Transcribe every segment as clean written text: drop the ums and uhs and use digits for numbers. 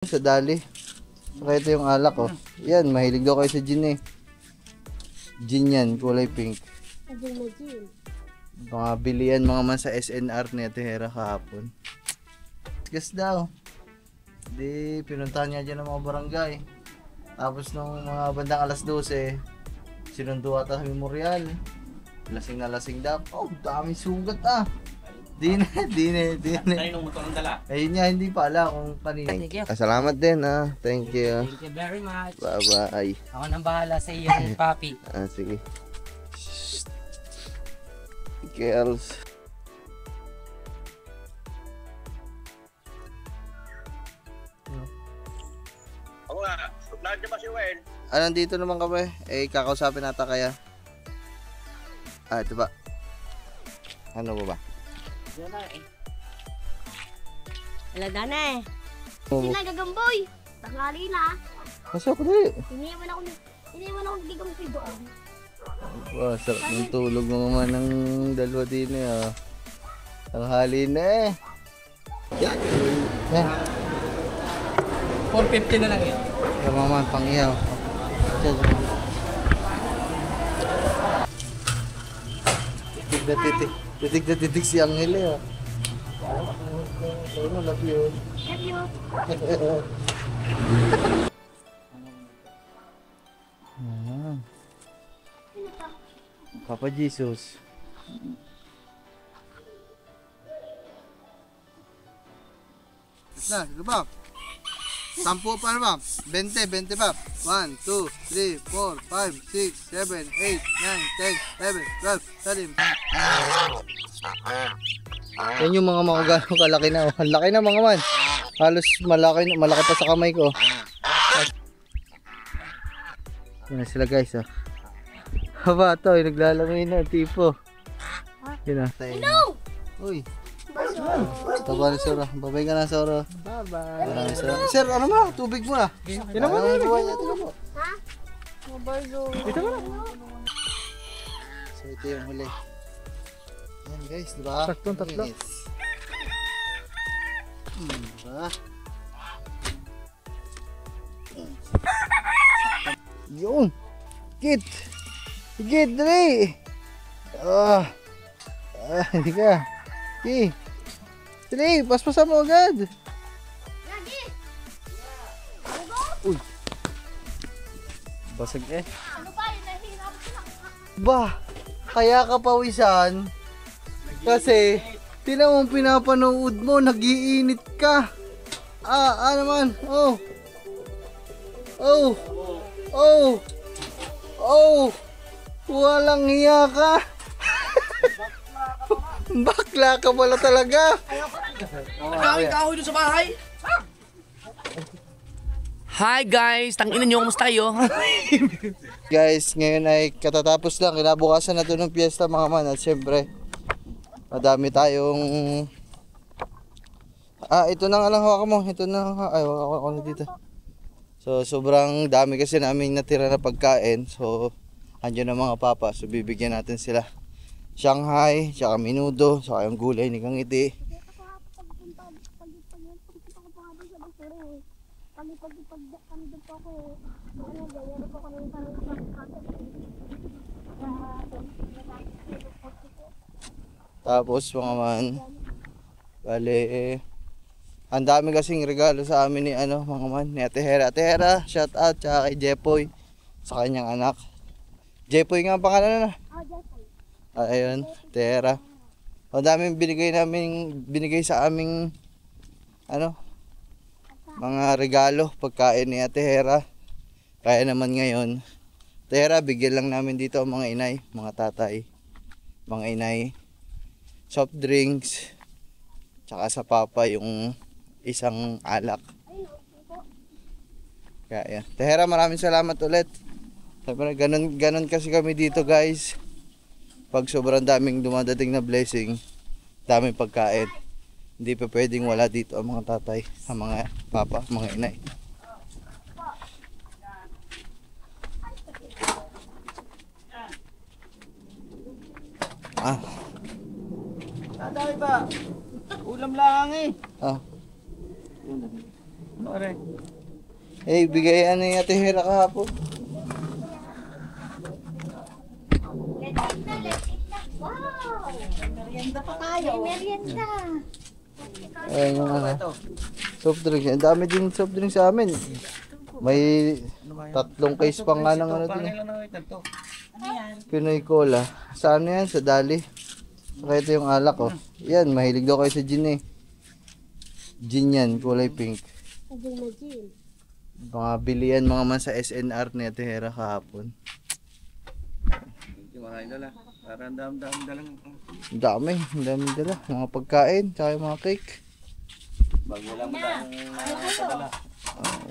Sa dali. Saka ito yung alak oh. Yan, mahilig daw kayo sa gin eh. Gin yan, kulay pink. Mga bilian mga man sa SNR ni Ate Hera kahapon. Gas daw. Di, pinuntahan niya dyan ng mga barangay. Tapos nung mga bandang alas 12, sinundo ata sa memorial. Lasing na lasing daw. Oh, daming sugat ah. Di na. Tayo ng motor ang dala. Ayun nga, hindi pa ala kung kanina. Thank you. Salamat din ah. Thank you. Thank you very much. Bye-bye. Ako nang bahala sa iyo, papi. Sige. Girls. Ako nga, nandiyan ba si Wen? Nandito naman kami. Kakausapin nata kaya. Ito ba? Ano ba ba? Wala na eh. Oh. Sila gagamboy. Tangali na. Masok dali. Iniwan ako gigamboy doon. Wow, sarap ng tulog mo naman ng dalawa din eh. Oh. Tanghali na eh. Yan. 450 na lang eh. Yan mama, pang-ihaw. Titig na titig si Angel eh. Ano, love you. Love you. Papa Jesus. Na, sige ba? 10 pa na ba? 20 pa. 1, 2, 3, 4, 5, 6, 7, 8, 9, 10, 11, 12, 13. Yan yung mga gano'ng kalaki na. Ang laki na mga man. Halos malaki pa sa kamay ko. Yan na sila guys. Oh. Haba to, naglalangoy na tipo. Yun na. Hello! Uy. Taba ni Sora. Babay ka na Sora. Bye-bye. Maraming salamat. Sir, ano mo? Tubig mo na. Tignan mo na. Tignan mo. Ha? Mabargo. Dito mo na. So ito yung huli. Yan guys, diba? Saktong tatlo. Diba? Yun. Git. Git, dali. Hindi ka. Okay. Dali, paspasan mo agad. Lagi! Uy. Basag eh. Ano ba yun? Nahihirap ko na. Bah, kaya ka pawisan. Kasi, tinan mo pinapanood mo, nagiinit ka. Naman. Oh. Walang hiya ka. Bakla ka pala talaga. Nakawin kahoy doon sa bahay. Hi guys, tanginan nyo, kumusta kayo? Guys, ngayon ay katatapos lang. Kinabukasan na ito ng piyesta mga man. At syempre, madami tayong... ito na nga lang hawakan mo. Ito na nga. Ay, hawakan ko na dito. So, sobrang dami kasi namin natira na pagkain. So, andyan na mga papa. So, bibigyan natin sila. Shanghai, tsaka minudo, tsaka yung gulay ni Kangiti. Tapos mga man, bale, ang dami kasing regalo sa amin ni mga man, ni Ate Hera. Ate Hera, shout out, tsaka kay Jepoy, sa kanyang anak. Jepoy nga ang pangalan na. Ayun, Tera. Ang daming binigay sa aming mga regalo, pagkain ni Ate Hera. Kaya naman ngayon, Tera, bigyan lang namin dito ang mga inay, mga tatay, mga inay, soft drinks, tsaka sa papa yung isang alak. Kaya yan. Tera, maraming salamat ulit. Sabi na, ganun kasi kami dito guys. Pag sobrang daming dumadating na blessing, daming pagkain, hindi pa pwedeng wala dito ang mga tatay, ang mga papa, mga inay. Dami pa. Ulam lang eh. Ah. Eh, bigayan ni Ate Hera kahapon. Wow! Merienda pa tayo. May merienda. Ayan yung ano. Soft drinks. Ang dami din soft drinks sa amin. May 3 case pa nga ng ano din eh. Pinoy Cola. Sa ano yan? Sa Dali. Saka ito yung alak oh. Yan, mahilig daw kayo sa gin eh. Gin yan, kulay pink. Sabi na Jill. Mga bilian mga man sa SNR ni Ate Hera kahapon. Yung mga dala. Parang dami dalang. Ang dami dala. Mga pagkain, tsaka yung mga cake. Bago wala mo lang padala.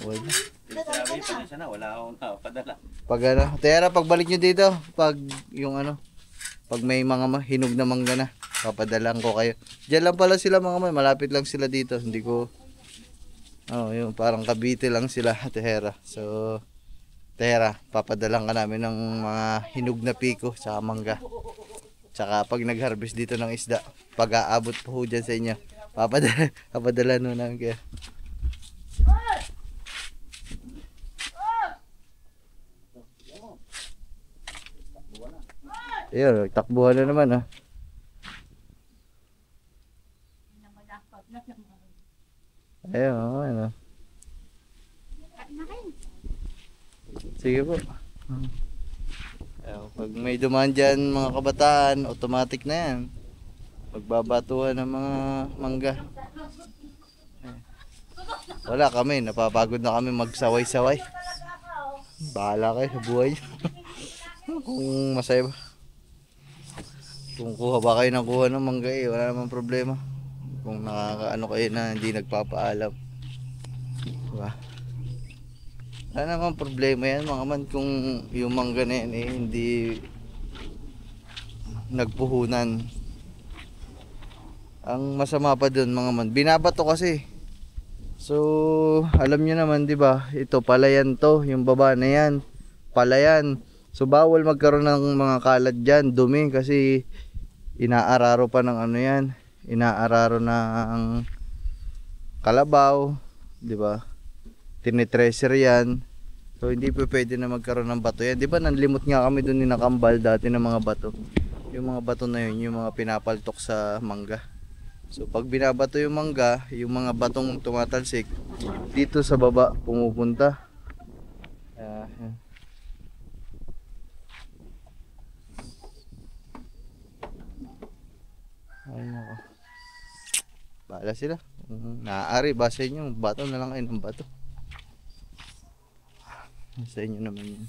Wala. Sinabi pa niya na, wala akong napadala. Pag ano, Ate Hera, pagbalik nyo dito, pag yung ano, pag may mga hinog na mangga na, papadalan ko kayo. Diyan lang pala sila mga man, malapit lang sila dito. Hindi ko, yung parang Cavite lang sila, Ate Hera. So, Ate Hera, papadalan ka namin ng mga hinog na piko, tsaka mangga. Tsaka pag nag-harvest dito ng isda, pag-aabot po ho dyan sa inyo, papadala no namin kayo. Ayun, takbuhan na naman ah. Ayun, ano. Sige po. Ayun, pag may dumaan dyan mga kabataan, automatic na yan. Pagbabatuhan ng mga mangga. Wala kami, napapagod na kami magsaway-saway. Bahala kayo sa buhay. Kung masaya ba. Kung kuha ba kayo ng kuha ng mangga eh, wala namang problema. Kung nakakaano kayo na hindi nagpapaalam. Diba? Wala namang problema yan mga man kung yung mangga na yan eh, hindi nagpuhunan. Ang masama pa dun mga man, binabato kasi. So, alam nyo naman 'di ba? Ito palayan to, yung baba na yan. Palayan. So bawal magkaroon ng mga kalat diyan, dumi kasi inaararo pa ng ano yan. Inaararo ng kalabaw, 'di ba? Tinitreasure yan. So hindi pa pwede na magkaroon ng bato yan. 'Di ba nanlimot nga kami doon ni nakambal dati ng mga bato. Yung mga bato na yun, yung mga pinapaltok sa mangga. So pag binabato yung mangga, yung mga batong tumatalsik dito sa baba pumupunta. Yan. Ayun ako. Bahala sila. Naaari ba sa inyo, bato na lang kayo ng bato. Sa inyo naman yun.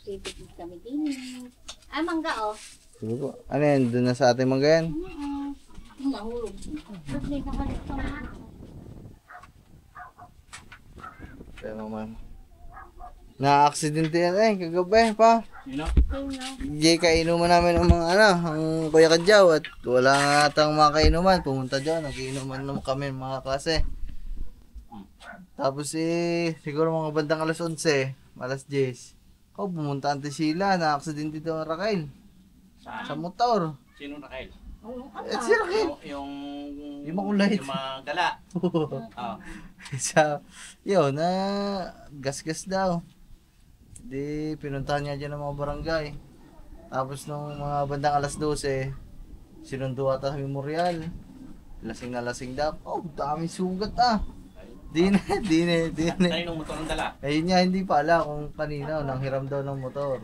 Pipipig kami din. Ay, mangga oh. Sige po. Ano yan? Doon na sa ating mangga yan? Mahulog. Hindi ka kalit ka mga. Kaya naman. Na-aksidente yan eh. Kagabi pa. Sino? Hindi kainuman namin ang mga ano, ang Kuya Kadyaw at wala nga atang mga kainuman. Pumunta dyan, nagiinuman naman kami mga klase. Tapos siguro mga bandang alas 11, alas 10. Pumunta ante sila, na-aksidente dito ang Raquel. Saan? Sa motor. Sino na kayo? Si Raquel. Yung makulay. Yung mga gala. Oh. Yun, na gas-gas daw. Di, pinuntahan niya dyan ng mga barangay. Tapos nung mga bandang alas 12, sinundo ata sa memorial. Lasing na lasing daw. Oh, daming sugat ah. Di na. Tayo nung motor ng dala. Ayun niya, hindi pa ala kung kanina, nang hiram daw ng motor.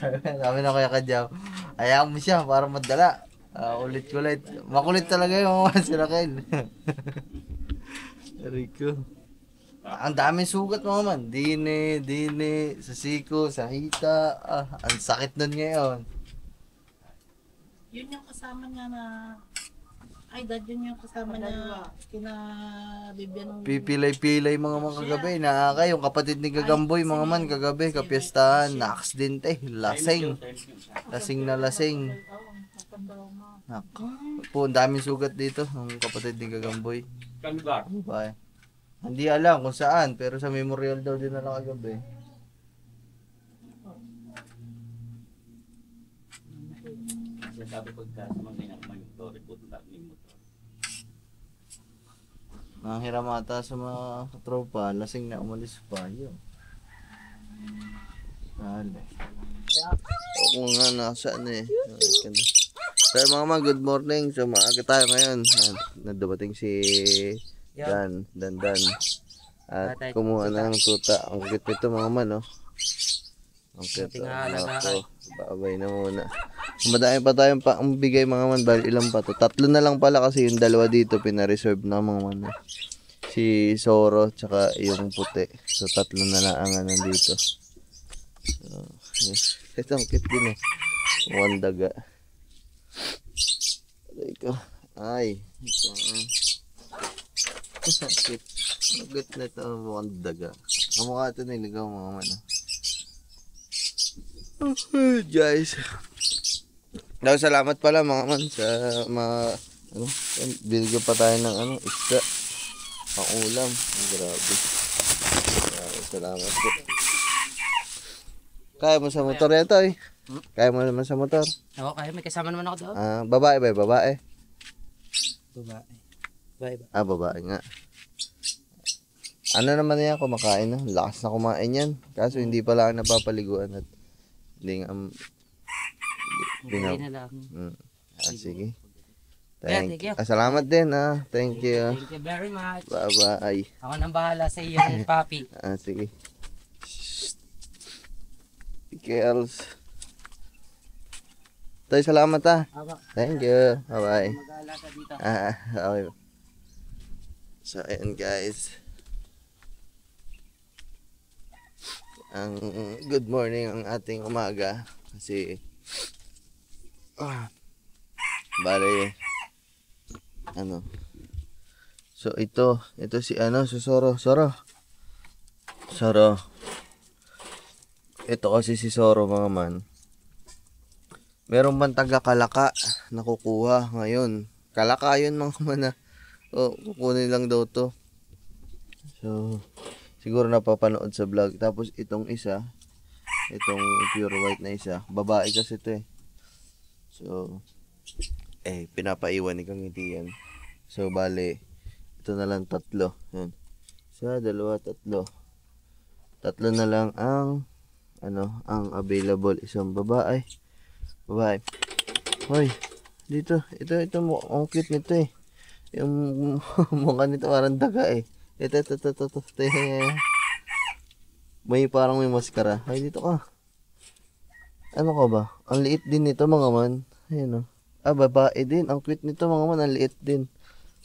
Sabi na Kuya Kadyaw, ayaw mo siya para madala. Ulit-kulit. Makulit talaga yung mga si Raquel. Rico. Ang daming sugat mga man. Dine, sa siko, sa hita. Ang sakit nun ngayon. Yun yung kasama niya na... Ay, dad, yun yung kasama niya kina Bibian. Pipilay-pilay mga kagabi. Naakay, yung kapatid ni Gagamboy mga man kagabi, kapiestahan, na-aksidente. Lasing. Lasing na lasing. Nako. Po, ang daming sugat dito. Ang kapatid ni Gagamboy. Kanbar. Bye. Hindi alam kung saan, pero sa memorial daw din na kagabi. Kasi sabi ko sa mga ginagawa yung motor, pupunta yung motor. Nanghiram ata sa mga tropa, lasing na umalis pa. Yun. Dali. Oo nga, nasaan eh. So mga man, good morning. So maaga tayo ngayon. Nadabating si Dan. At kumuha ng tuta. Ang cute nito mga man, no? Ang cute. Babay na muna. Madami pa tayong bigay mga man. Bali ilang pa to. 3 na lang pala kasi yung 2 dito pina-reserve na mga man. Si Soro tsaka yung puti. So 3 na lang ang nandito. So, yes. Ito ang cute din eh. Mukhang daga. Ay. Ito. Cute. Cute na ito. Mukhang daga. Kamukha ito niligaw mga man. Guys. Salamat pala mga man sa mga binigyan pa tayo ng isda. Pang ulam. Grabe. Salamat po. Kaya mo sa motor yan to eh. Kaya mo naman sa motor. Oo, kaya may kasama naman ako doon. Babae ba? Babae? Babae. Babae ba? Babae nga. Ano naman yan, kumakain na. Lakas na kumain yan. Kaso hindi pala ako napapaliguan at hindi nga Hindi na lang. sige. Thank you. Salamat din Thank you. Thank you very much. Bye-bye. Ako nang bahala sa iyong papi. Sige. Girls. Tay, salamat Thank you. Bye-bye. Mag-aala ka dito. Okay. So, ayan guys. Ang good morning ang ating umaga. Kasi, bale, so ito si si Soro. Ito kasi si Soro mga man. Meron bang taga-Kalaka na kukuha ngayon? Kalaka yun mga man kukunin lang daw to. So, siguro napapanood sa vlog. Tapos itong isa, itong pure white na isa, babae kasi ito eh. So, pinapaiwan ni Kang Ngiti yan. So, bale, ito na lang 3. Yan. 1, 2, 3. 3 na lang ang ang available. Isang babae. Hoy, dito. Ito ang cute nito eh. Yung mukha nito parang daga eh. Ito. May parang may maskara. Ay, dito ka. Ano ka ba? Ang liit din nito mga man. Ayun babae din. Ang cute nito mga man. Ang liit din.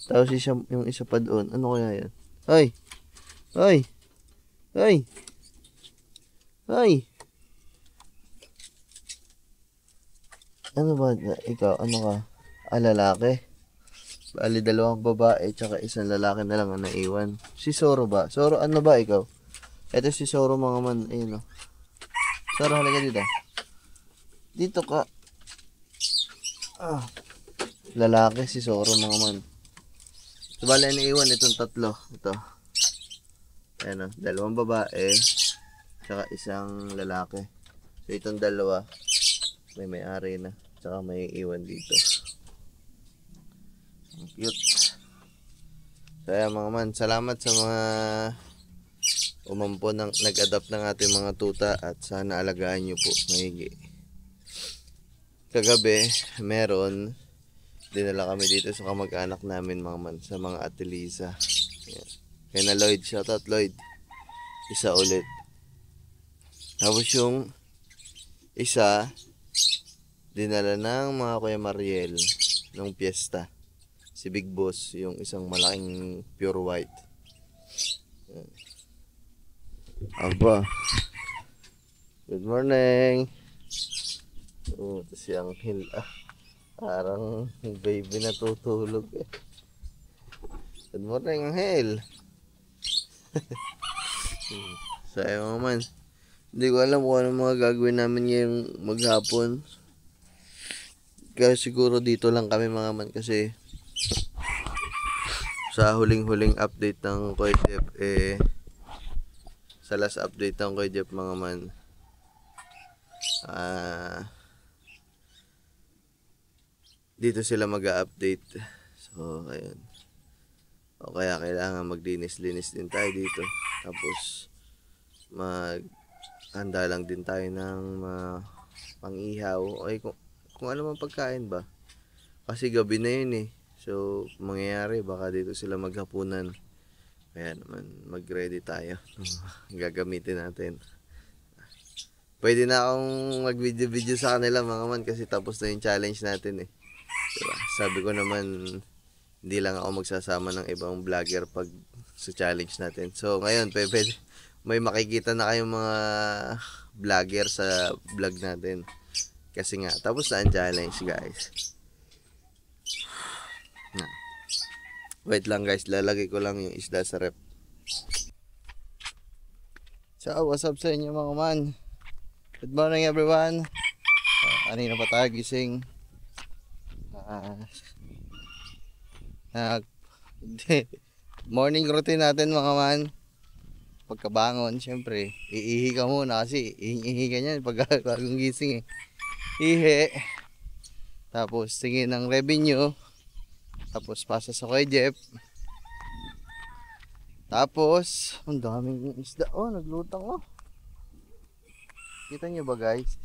Tapos yung isa pa doon. Ano kaya yan? Hoy! Ano ba? Ikaw, ano ka? Lalaki? Bali, 2 babae, tsaka 1 lalaki na lang ang naiwan. Si Soro ba? Soro, ano ba ikaw? Ito si Soro mga man. Ayun Soro, halika dito. Dito ka. Lalaki si Soro mga man. So, bali, naiwan itong 3. Ito. Ayan 2 babae, tsaka 1 lalaki. So, itong 2, may-ari na. Tsaka may iwan dito. Ang cute. So, ayan mga man. Salamat sa mga umampo nag-adapt ng ating mga tuta at sana alagaan nyo po maigi. Kagabi, dinala kami dito sa kamag-anak namin mga man, sa mga Ate Liza. Ayan. Kaya na Lloyd, shoutout Lloyd. Isa ulit. Tapos yung isa, dinala ng mga Kuya Mariel nung piyesta. Si Big Boss, yung isang malaking pure white. Aba. Good morning. Ito si Anghel. Parang baby na tutulog eh. Good morning, Anghel. So, ayun mga man. Hindi ko alam kung ano mga gagawin namin ngayong maghapon. Kaya siguro dito lang kami mga man kasi sa huling-huling update ng Kuya Jeff sa last update ng Kuya Jeff mga man dito sila mag-update. So ayun. O kaya kailangan maglinis-linis din tayo dito. Tapos handa lang din tayo ng pang-ihaw. Okay, kung ano mang pagkain ba. Kasi gabi na yun eh. So mangyayari baka dito sila maghapunan. Kaya naman mag-ready tayo. Gagamitin natin. Pwede na akong mag-video sa kanila mga man kasi tapos na yung challenge natin eh. Diba? Sabi ko naman hindi lang ako magsasama ng ibang vlogger pag sa challenge natin. So ngayon pwede may makikita na kayong mga vlogger sa vlog natin. Kasi nga tapos na ang challenge guys. Wait lang guys, lalagay ko lang yung isda sa rep. So what's up sa inyo mga man? Good morning everyone. Kanina pa tayo gising. Morning routine natin mga man. Pagkabangon, syempre, iihi ka muna kasi ihi ka niyan pag bagong gising eh. Ihi. Tapos tingin ng revenue. Tapos pasa sa Kuya Jeff. Tapos, ang daming isda. Oh, naglutang oh. Kita nyo ba guys?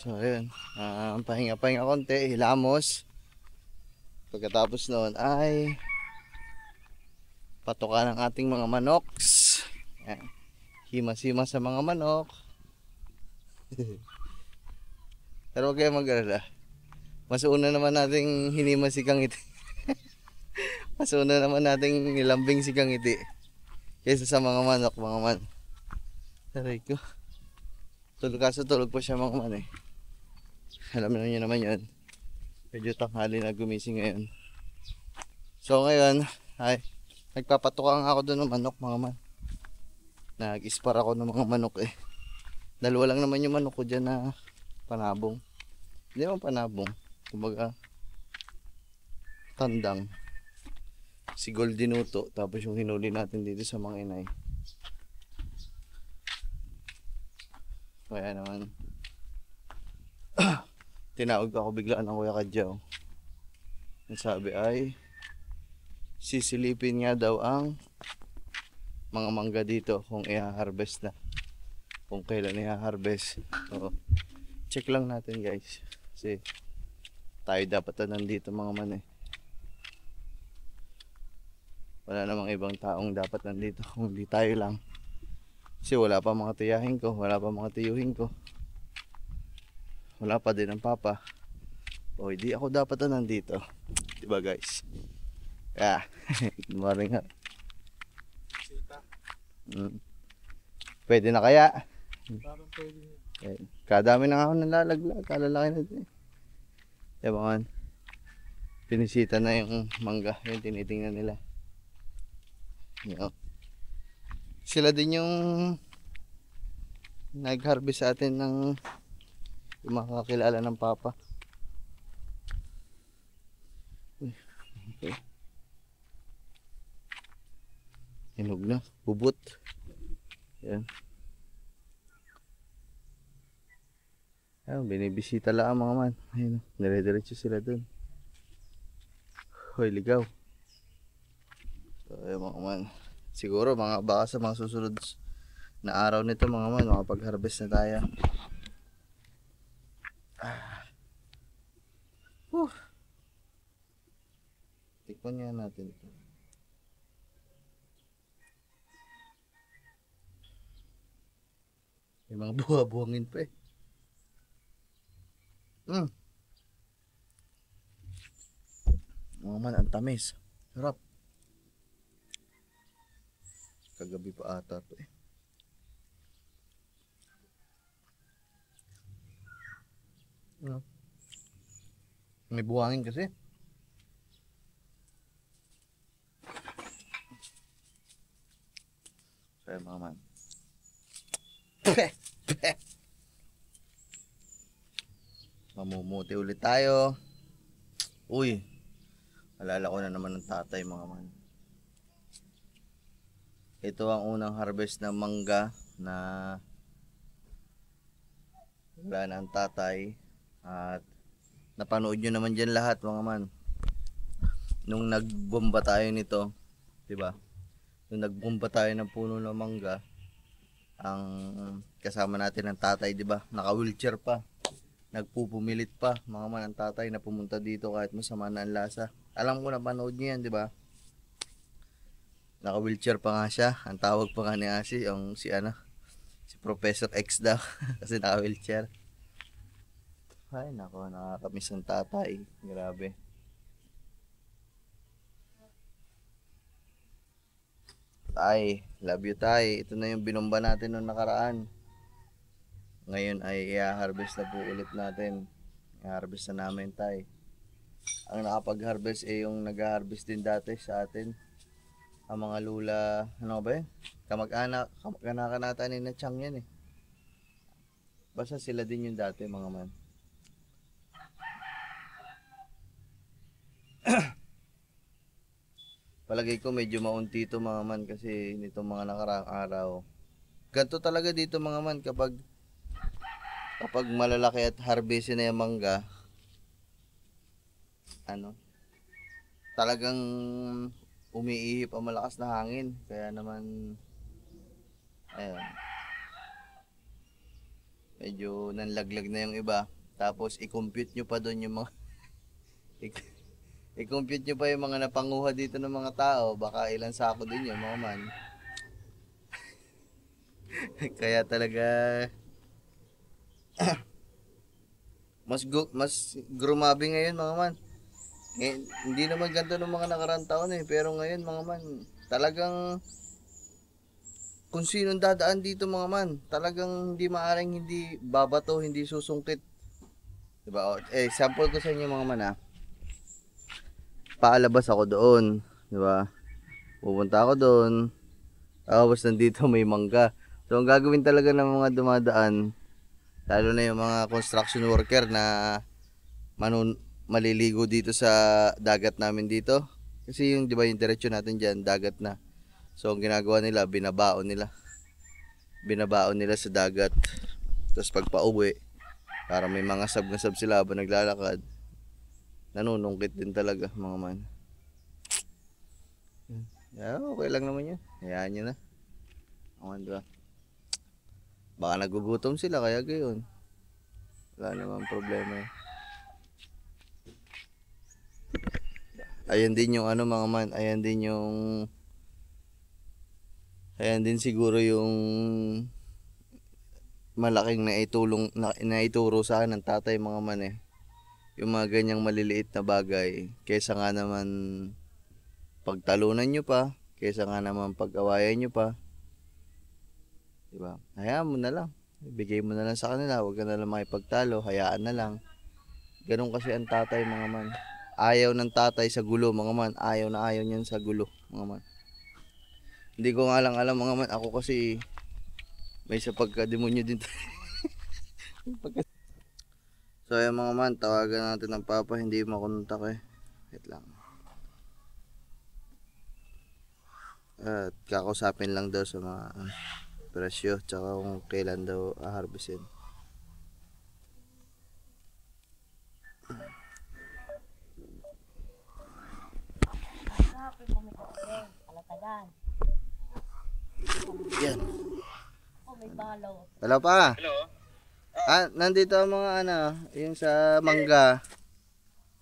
So ayun, pahinga-pahinga konti, hilamos. Pagkatapos noon ay patukan ng ating mga manoks. Ayan. Himas-himas sa mga manok. Pero huwag kayo mag-alala. Mas una naman nating hinimas si Kangiti. Mas una naman nating nilambing si Kangiti kaysa sa mga manok, mga man. Taray ko. Tulog po siya mga man eh. Alam niyo naman yun. Medyo tanghali na gumising ngayon. So ngayon, ay nagpapatukang ako doon ng manok mga man. Nag-ispar ako ng mga manok eh. Dalawa lang naman yung manok ko dyan na panabong. Hindi naman panabong. Kumbaga tandang. Si Goldinuto. Tapos yung hinuli natin dito sa mga inay. Kaya naman tinawag ako bigla ng Kuya Kadyaw. Ang sabi ay sisilipin nga daw ang mga mangga dito kung i-harvest na. Kung kailan i-harvest. So, check lang natin guys. Kasi tayo dapat na nandito mga man eh. Wala namang ibang taong dapat nandito kung di tayo lang. Kasi wala pa mga tiyahin ko, wala pa mga tiyuhin ko. Wala pa din ang papa. O hindi ako dapat na nandito. Diba guys? Yeah. Good morning ha. Pwede na kaya? Parang pwede. Kadami na ako nalalaglag. Kalalaki na din. Diba man? Pinisita na yung mangga. Yung tinitingnan nila. Sila din yung nag-harvest sa atin ng yung makakilala ng papa. Okay. Hinog na, bubot. Yan. Ayun, binibisita lang mga man. Ayun, dire-diretso sila dun. Hoy, ligaw. So, ayun mga man. Siguro baka sa mga susunod na araw nito mga man, makapag-harvest na tayo. Tikman nga natin ito. May mga buha-buhangin pa eh. Mga man, ang tamis. Sarap. Kagabi pa ata to eh. May buhangin kasi. Kaya mga man. Bumuti ulit tayo. Uy, alala ko na naman ng tatay mga man. Ito ang unang harvest ng mangga na wala na ang tatay. At napanood nyo naman dyan lahat mga man. Nung nagbomba tayo nito, diba? Nung nagbomba tayo ng puno ng mangga, ang kasama natin ng tatay, diba? Naka-wheelchair pa. Nagpupumilit pa mga man ang tatay na pumunta dito kahit masama na ang lasa. Alam ko na panood nyo yan, diba? Naka-wheelchair pa nga siya. Ang tawag pa nga ni Asi, yung si Professor X daw. Kasi naka-wheelchair. Ay, nako, nakakamiss ng tatay. Grabe. Tay, love you tay. Ito na yung binomba natin noong nakaraan. Ngayon ay i-harvest na po ulit natin. I-harvest na namin tay. Ang nakapag-harvest ay yung nag-harvest din dati sa atin. Ang mga lula, ano ba yun? Kamag-anak nata ni na Chang yan eh. Basta sila din yung dati mga man. Palagay ko medyo maunti ito mga man kasi nitong mga nakaraang araw. Ganito talaga dito mga man kapag malalaki at harvestin na yung mangga. Talagang umiihip ang malakas na hangin. Kaya naman ayun. Medyo nanlaglag na yung iba. Tapos i-compute nyo pa doon yung mga i-compute nyo pa yung mga napanguha dito ng mga tao. Baka ilang sako din yun mga man. Kaya talaga mas grumabi ngayon mga man. Hindi naman ganito ng mga nakarang taon eh. Pero ngayon mga man, talagang kung sinong dadaan dito mga man, talagang hindi maaring hindi babato, hindi susungkit. Diba? Sample ko sa inyo mga man paalabas ako doon, di ba? Pupunta ako doon. Tapos nandito may mangga. So ang gagawin talaga ng mga dumadaan, lalo na yung mga construction worker na maliligo dito sa dagat namin dito. Kasi yung, di ba, yung diretsyo natin diyan, dagat na. So ang ginagawa nila, binabaon nila sa dagat. Tapos pag pauwi, para may mga sab sila habang naglalakad, nanunungkit din talaga mga man. Okay lang naman yan. Hayaan nyo na. Diba? Baka nagugutom sila kaya gayon. Wala naman problema eh. Ayan din yung mga man. Ayan din siguro yung malaking naituro sa akin ng tatay mga man eh. Yung mga ganyang maliliit na bagay, kaysa nga naman pagtalunan nyo pa, kaysa nga naman pag-awayan nyo pa, diba? Hayaan mo na lang, ibigay mo na lang sa kanila, huwag ka na lang makipagtalo, hayaan na lang. Ganun kasi ang tatay mga man. Ayaw ng tatay sa gulo mga man, ayaw na ayaw niyan sa gulo mga man. Hindi ko nga lang alam mga man, ako kasi may sa pagka-demonyo din. So ayan mga man, tawagan natin ng papa, hindi makontak eh. Wait lang. At kakausapin lang daw sa mga presyo, tsaka kung kailan daw harvestin. Yan. May balaw. Hello pa. Hello? Nandito ang mga yung sa mangga.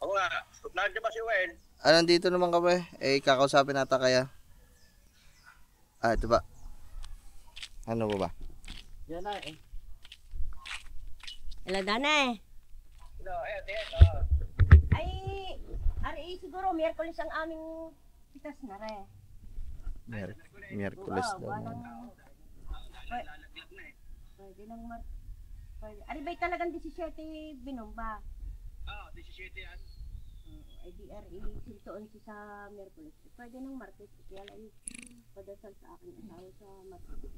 Ako nga, nandiyan ba si Wen? Nandito naman kami. Kakausapin nata kaya. Ito ba? Ano ba? Yan na eh. Hello, Dane. Hello, Ay, ari siguro, Miyerkules ang aming pitas na re. Miyerkules daw. Pwede nang Ari ba'y talagang 17 binomba? Oo, 17 yan. Ay di ari sintoon si sa Miyerkules. Pwede nang Martes. Kaya lang padasal sa akin asawa sa Martes.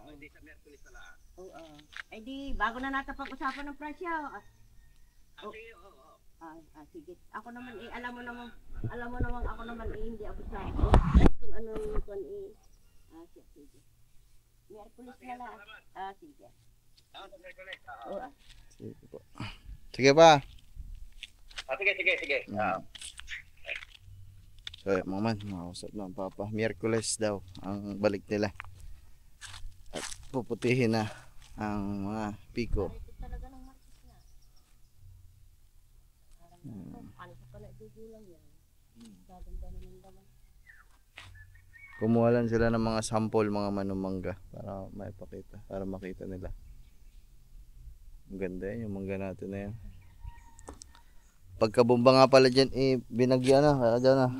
Hindi sa Merkulis na lang. Oo. Ay di, bago na natin pag-usapan ng presyo. Sige. Ako naman alam mo naman ako naman hindi ako sa kung ano yung kung sige. Merkulis na lang. Sige. Sa Merkulis. Oo. Sige po. Sige pa. Sige. So, mga man, makausap ng papa. Miyerkules daw ang balik nila. At puputihin na ang mga piko. Ito talaga ng markis na. Ano sa pala igugulang yan? Gaganda na ng laman. Kumuha lang sila ng mga sample, mga manumangga para maipakita, para makita nila. Ang ganda yan, yung mangga natin na yan. Pagkabomba nga pala dyan, binagyan na, kaya dyan na.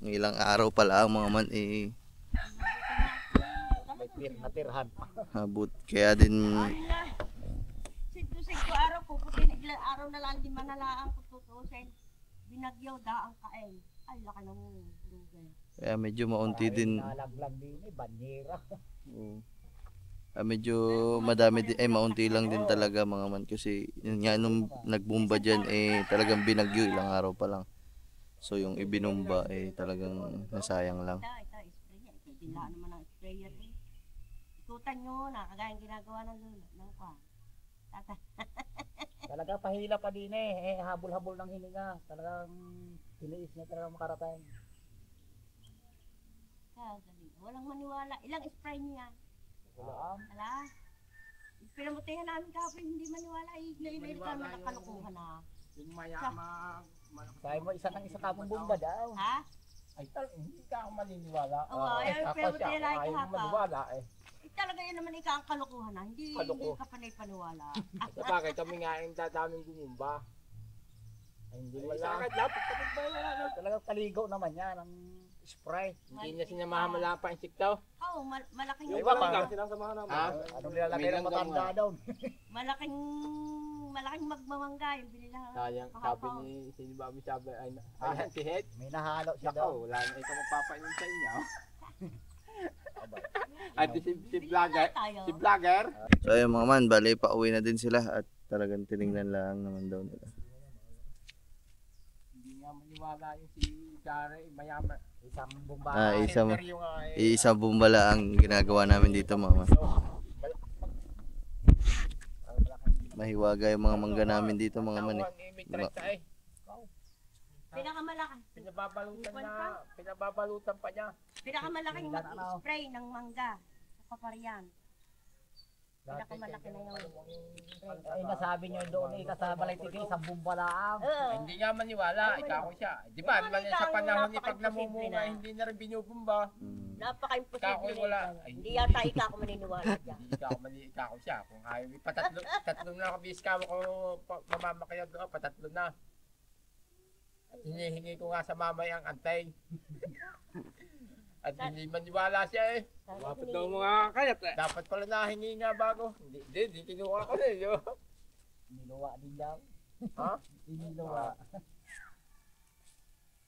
Ilang araw pala ang mga man, Natirhan pa. habot. Kaya din, Sigto araw ko, puti ilang araw na lang, di manalaang kututusin. Binagyaw daang kain. Ay, laki ng lugay. kaya medyo maunti din. Nalaglag din banyera. Oo. Medyo madami din, maunti lang din talaga mga man. Kasi yun nga, nung nagbumba dyan, talagang binagyo, ilang araw pa lang. So yung ibinumba, talagang nasayang lang. Ito, spray niya. Ito, dila naman ang sprayer eh. Ikutan nyo na, kagaya ginagawa ng lula. Ng kwa. Tata. Talaga pahila pa din habol-habol ng hininga. Talagang tiniis niya talaga makarating. Walang maniwala. Ilang spray niya? Wala. Wala. Pinamutihan namin kahapon, hindi maniwala. Ilan ka malakalukuhan na. Yung mayama. Sabi mo isa kamong bomba daw. Ha? Ay hindi ka ako maniniwala. Oo, ayaw, pero buti na lang kahapon. maniwala Talaga yun naman ikaw ang kalukuhan na. Hindi ka panay-paniwala. Sa bagay kami nga yung dadaming gumumba. Ay, hindi wala. Sa akin dapat kapit ba wala. Talagang kaligaw naman yan ang spray. Hindi niya sinamahamala pa insekto. Oo, malaking Yung iba pa. Silang samahan naman. Ha? Anong nilalagay ng matanda daw? malaking magmamangga yung binila. Sayang, sabi ni sino ba sabi ay si Head. May nahalo siya daw. Nako, wala na ikaw magpapainom sa inyo. At si vlogger. So ayun mga man, bali pauwi na din sila at talagang tinignan lang naman daw nila. Hindi nga maniwala yung si Gary, mayaman. Isang bomba. Isang bumbala ang ginagawa namin dito mga man. Mahiwaga yung mga mangga namin dito mga man Pinakamalaki. Pinababalutan pa niya. Pinakamalaking mag-spray ng mangga sa Kaparian. Pinakamalaki na yun. Ay nasabi niyo doon sa balay titi isang bomba lang. Hindi nga maniwala, ikaw siya. Di ba, sa panahon ni pag namumunga, hindi na rin binubumba. Napaka-imposible Ikaw wala. Hindi yata ikaw ako maniniwala dyan. Hindi ikaw siya. Kung ayaw, patatlo na kabis ka ko mamamakaya doon, patatlo na. At hinihingi ko nga sa mamay ang antay. At hindi maniwala siya Dapat daw mga kayat Dapat pala nahingi nga bago. Hindi kinuha ko na yun. Niluwa din daw. Ha? Niluwa.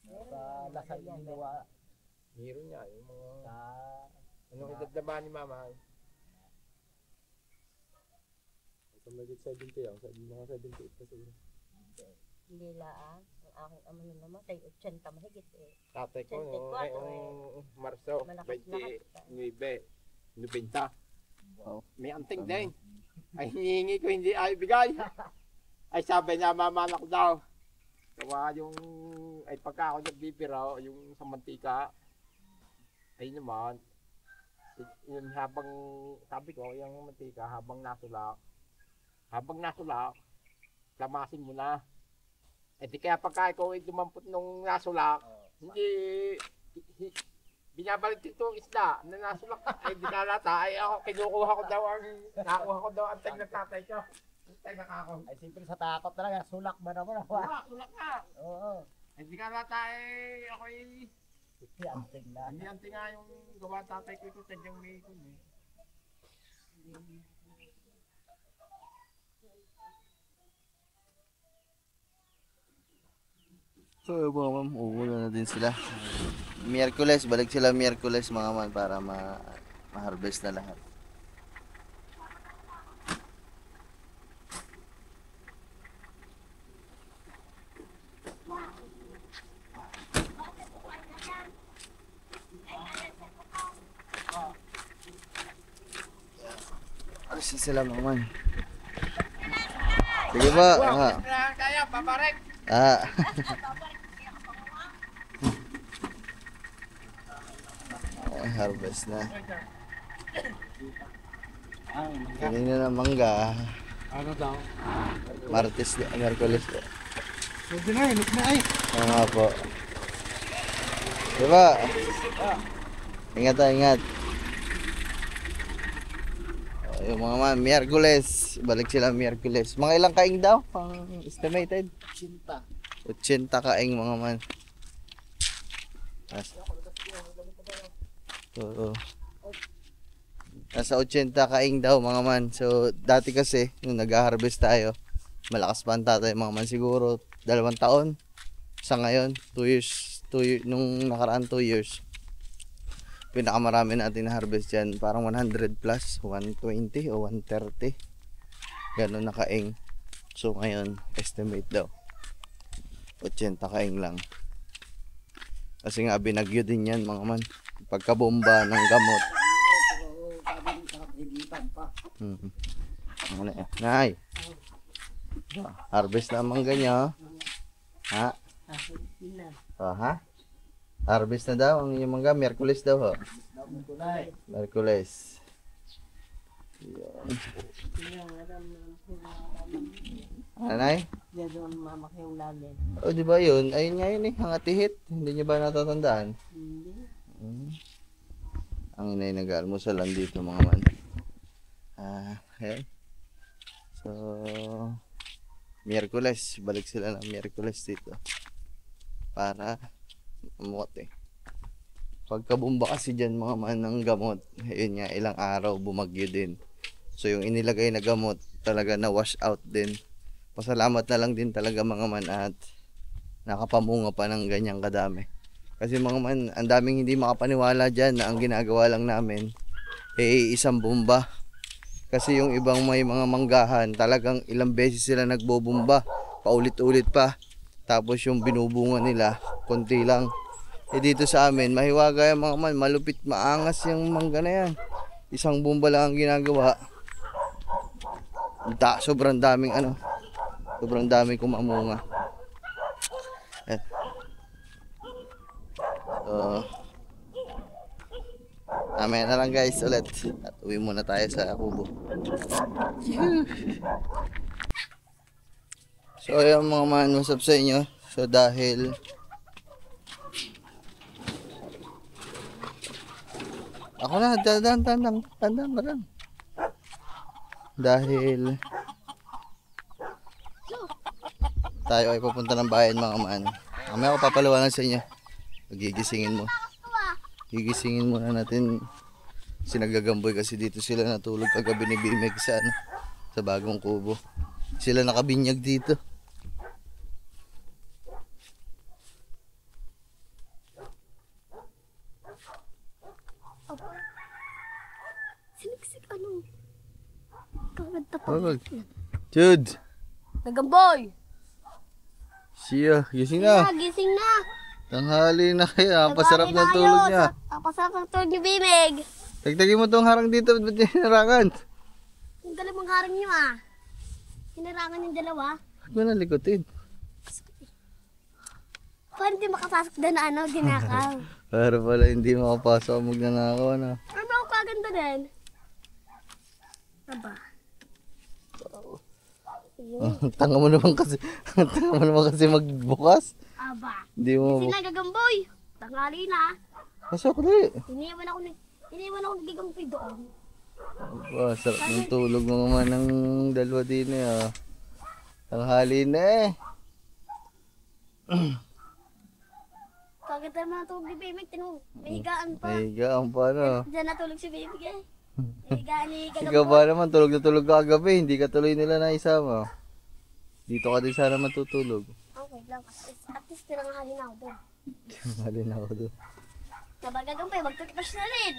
Sa lasal niluwa. Meron niya yung mga... Sa... Anong edad na ba ni mama? Sa magit 70 yan. Sa mga 78 kasi. Hindi laan. Ang aking ama na namatay, 80 mahigit eh. Tatay ko, 74 Marso, Malakas 29, 90. Wow. May anting din. Ay hinihingi ko, hindi ay bigay. Ay sabi niya, mamanak daw. Kawa yung, ay pagka ako nagbibira, yung sa mantika, ay naman, yun habang, sabi ko, yung mantika, habang nasulak, lamasin mo na. Eh di kaya pagka ikaw ay dumampot nung nasulak, hindi, binabalik dito ang isda na nasulak. Ay di nalata, ay ako, nakuha ko daw ang tag ng tatay ko. Tag na ako. Ay simple sa takot talaga. Sulak ba naman ako? Sulak nga. Oo. Ay di nalata, ay ako ay, Hindi anting na. hindi anting nga yung gawa tatay ko ito, tadyang may ito eh. So mga ma'am, uuwi na din sila. Miyerkules, balik sila Miyerkules mga man para Ma-harvest na lahat. Alisin sila mga man. Sige ba? Kaya, paparek. Harvest na. Kanina na mangga. Ano daw? Martes, Merkulis. Pwede na, hinog na ay. Oo nga po. Diba? Ingat tayo, ingat. Yung mga man, Miyerkules. Balik sila Miyerkules. Mga ilang kaing daw? Pang estimated? 80 kaing mga man. Oo. Nasa 80 kaing daw mga man. So dati kasi nung nag-harvest tayo, malakas pa ang tatay mga man, siguro 2 taon. Sa ngayon 2 years, nung nakaraan 2 years, pinakamarami natin na harvest dyan, parang 100 plus, 120 o 130 ganun na kaing. So ngayon estimate daw 80 kaing lang, kasi nga binagyo din yan mga man, pagkabomba ng gamot. Ano eh? Nay, harvest naman ganyan. Ha? Ha? Harvest na daw ang inyong mangga. Miyerkules daw ho. Miyerkules. Anay? Diyan doon mama ko yung lalim. O di ba yun? Ayun nga yun eh. Hangatihit. Hindi niyo ba natatandaan? Hindi. Ang inay nag-almusal lang dito mga man. Okay. So, Miyerkules. Balik sila ng Miyerkules dito. Para umot eh. Pagkabumba kasi dyan mga man ng gamot, yun nga, ilang araw bumagyo din. So yung inilagay na gamot talaga na wash out din. Pasalamat na lang din talaga mga man at nakapamunga pa ng ganyang kadami. Kasi mga man, ang daming hindi makapaniwala dyan na ang ginagawa lang namin isang bomba. Kasi yung ibang may mga manggahan, talagang ilang beses sila nagbobomba, paulit-ulit pa. Tapos yung binubunga nila, konti lang. Dito sa amin, mahiwaga yung mga man, malupit, maangas yung mangga na yan. Isang bomba lang ang ginagawa. Sobrang daming sobrang daming kumamunga. Mamaya na lang guys ulit. At uwi muna tayo sa kubo. So yung mga man, what's up sa inyo? So dahil ako na, tandang. Dahil tayo ay pupunta ng bayan mga man. Mamaya ako papaliwanag sa inyo. Gigisingin muna natin si Nagagamboy kasi dito sila natulog kagabi ni Bimeg sa bagong kubo. Sila nakabinyag dito. Siniksik kagad Tawag. Jude! Nagamboy! Siya, gising na. Gising na! Tanghali na kaya, ang pasarap ng tulog niya. Ang pasarap ng tulog ni Bimeg. Tagtagin mo tong harang dito, ba't niya hinarangan? Ang galing mong harang niyo ah. Hinarangan yung dalawa. Huwag mo na likutin. Paano di makapasok doon na ginakaw? Para pala hindi makapasok ang magnanakaw na. Ano ako kaganda din? Aba. Tanga mo naman kasi magbukas. Aba. Hindi mo. Kasi Nagagamboy. Tanghali na. Pasok na Iniwan ako nagigamboy doon. Aba, sarap ng tulog mo naman ng dalawa din eh. Tanghali na eh. Kaganda naman natulog ni Bimeg. May higaan pa. Ay, gaan pa no. Diyan natulog si Bimeg eh. May higaan ni Ikaw Gagamboy. ba naman, tulog na tulog ka kagabi, hindi ka tuloy nila na isama. Dito ka din sana matutulog. Okay lang. At least tinanghali na ako doon. Halin ako doon. Nabagagamboy, magtutbrush na rin.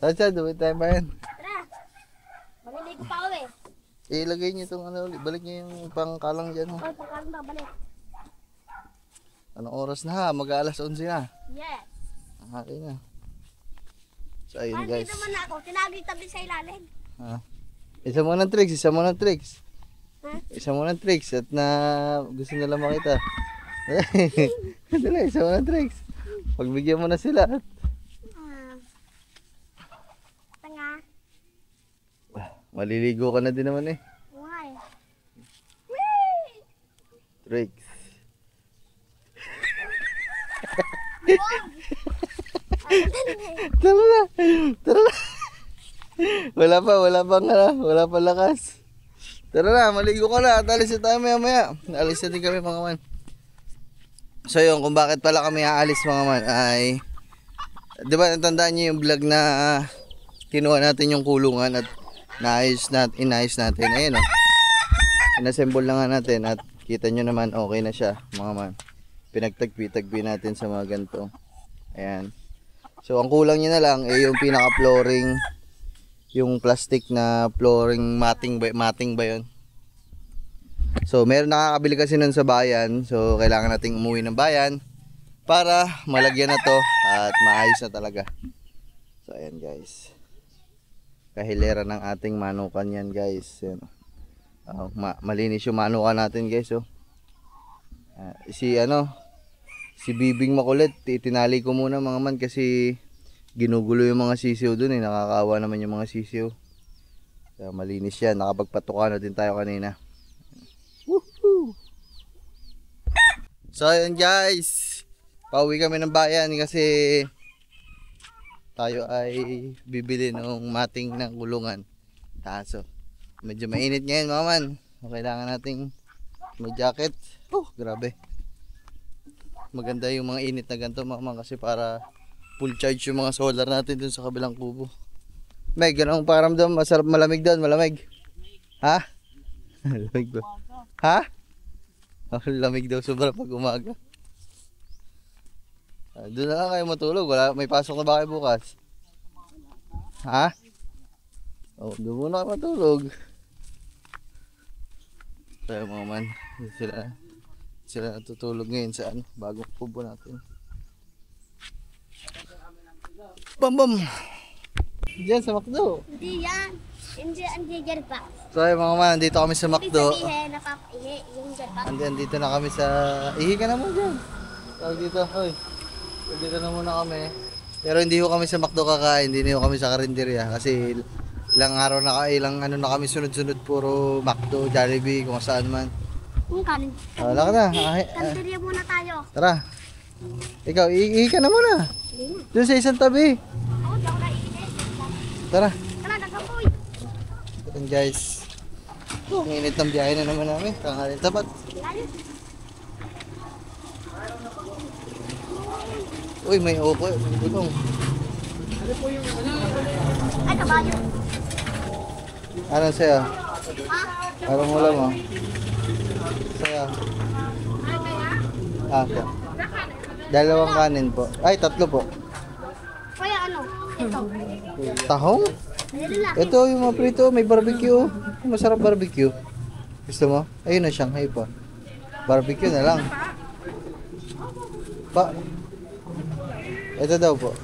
Tatsa, duwit tayo ba yan? Tara. Maliligo pa ako eh. Ilagay niyo itong ano ulit. Balik niyo yung pangkalang dyan. Oy, pagkaroon na balik. Anong oras na ha? Mag-aalas 11 na. Yes. Okay na. So ayun Parang guys. dito muna ako. Tinagay tabi sa ilalim. Isa mo ng tricks. Isa mo ng tricks. Ha? Isa mo ng tricks. At na gusto nila makita. Dali, isa mo ng tricks. Pagbigyan mo na sila. Tanga. Maliligo ka na din naman eh. Why? Tricks. Tara na. Tara na. Wala pa lakas. Tara na, maligo ka na. At alis na tayo maya. Alis na din kami mga man. So yun, kung bakit pala kami aalis mga man ay, di ba natandaan niyo yung vlog na kinuha natin yung kulungan at inayos natin. Ayun o. Inassemble na nga natin at kita nyo naman okay na siya mga man. Pinagtagpi natin sa mga ganito. Ayan. So ang kulang niya na lang ay yung pinaka-flooring, yung plastic na flooring matting ba yun? So meron nakakabili kasi nun sa bayan. So kailangan nating umuwi ng bayan para malagyan na to at maayos na talaga. So ayan guys. Kahilera ng ating manukan yan guys. Ayan. Malinis yung manukan natin guys. Oh. Si Bibing makulit, itinali ko muna mga man kasi ginugulo yung mga sisiw dun eh. Nakakaawa naman yung mga sisiw. Kaya malinis yan. Nakapagpatuka na din tayo kanina. Woohoo! So ayun guys. Pauwi kami ng bayan kasi tayo ay bibili ng mating ng kulungan. Taso. Medyo mainit ngayon mga man. Kailangan nating may jacket. Grabe. Maganda yung mga init na ganito mga man kasi para full charge yung mga solar natin dun sa kabilang kubo. May ganong paramdam, masarap, malamig doon, malamig. Ha? Malamig ba? Ha? Lamig daw sobra pag umaga. Doon na lang kayo matulog, may pasok na ba kayo bukas? Ha? Doon muna kayo matulog. Tayo mga man, sila natutulog ngayon sa bagong kubo natin. Bam! Diyan sa McDo. Hindi yan. Hindi dyan pa. So ay mga man, dito kami sa McDo. Ibig sabihin, napapaihi yung dyan pa. Andito na kami sa... Ihi ka na mo dyan. Tawag dito, hoy. Dito na muna kami. Pero hindi ko kami sa McDo kakain, hindi ko kami sa karinderya. Kasi ilang araw na kami sunod-sunod puro McDo, Jollibee, kung saan man. Kung kanin. Wala ka na. Kandirya muna tayo. Tara. Ikaw, ihi ka na muna. Doon sa isang tabi. Oo, daw na iinit. Tara. Tara, nagapoy. Ayan guys. Ang init ng biyahe na naman namin. Tanghali tapat. Uy, may upo. May butong. Ay, kabayo. Anong sa'yo? Ha? Anong ulam mo? Sa'yo? Po. Dalawang kanin po. Ay, tatlo po. Kaya ano? Ito. Tahong? Ayun lang. Ito yung mga prito. May barbecue. Masarap barbecue. Gusto mo? Ayun na, Shanghai pa. Barbecue na lang. Pa. Ito daw po.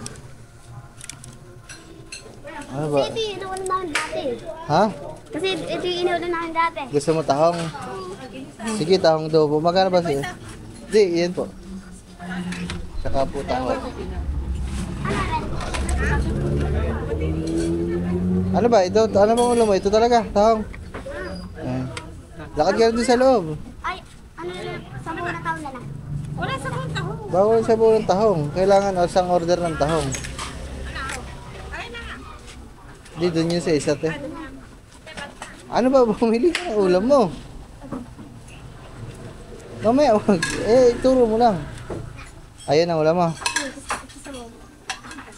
Ano ba? Kasi ito yung inuulan namin dati. Ha? Kasi ito yung inuulan namin dati. Gusto mo tahong? Sige, tahong daw po. Magkano ba siya? Di, yan po. Saka po tahong. Ano ba? Ito, ano bang ulam mo? Ito talaga, tahong. Ayan. Lakad ka rin doon sa loob. Ay, ano yun? 10 na taon na lang. Wala 10 taon. Bawal sa buong tahong. Kailangan isang order ng tahong. Di, doon yun sa isa't eh. Ano ba? Bumili ka ng ulam mo. Mamaya, wag. Ituro mo lang. Ayan ang ulam mo.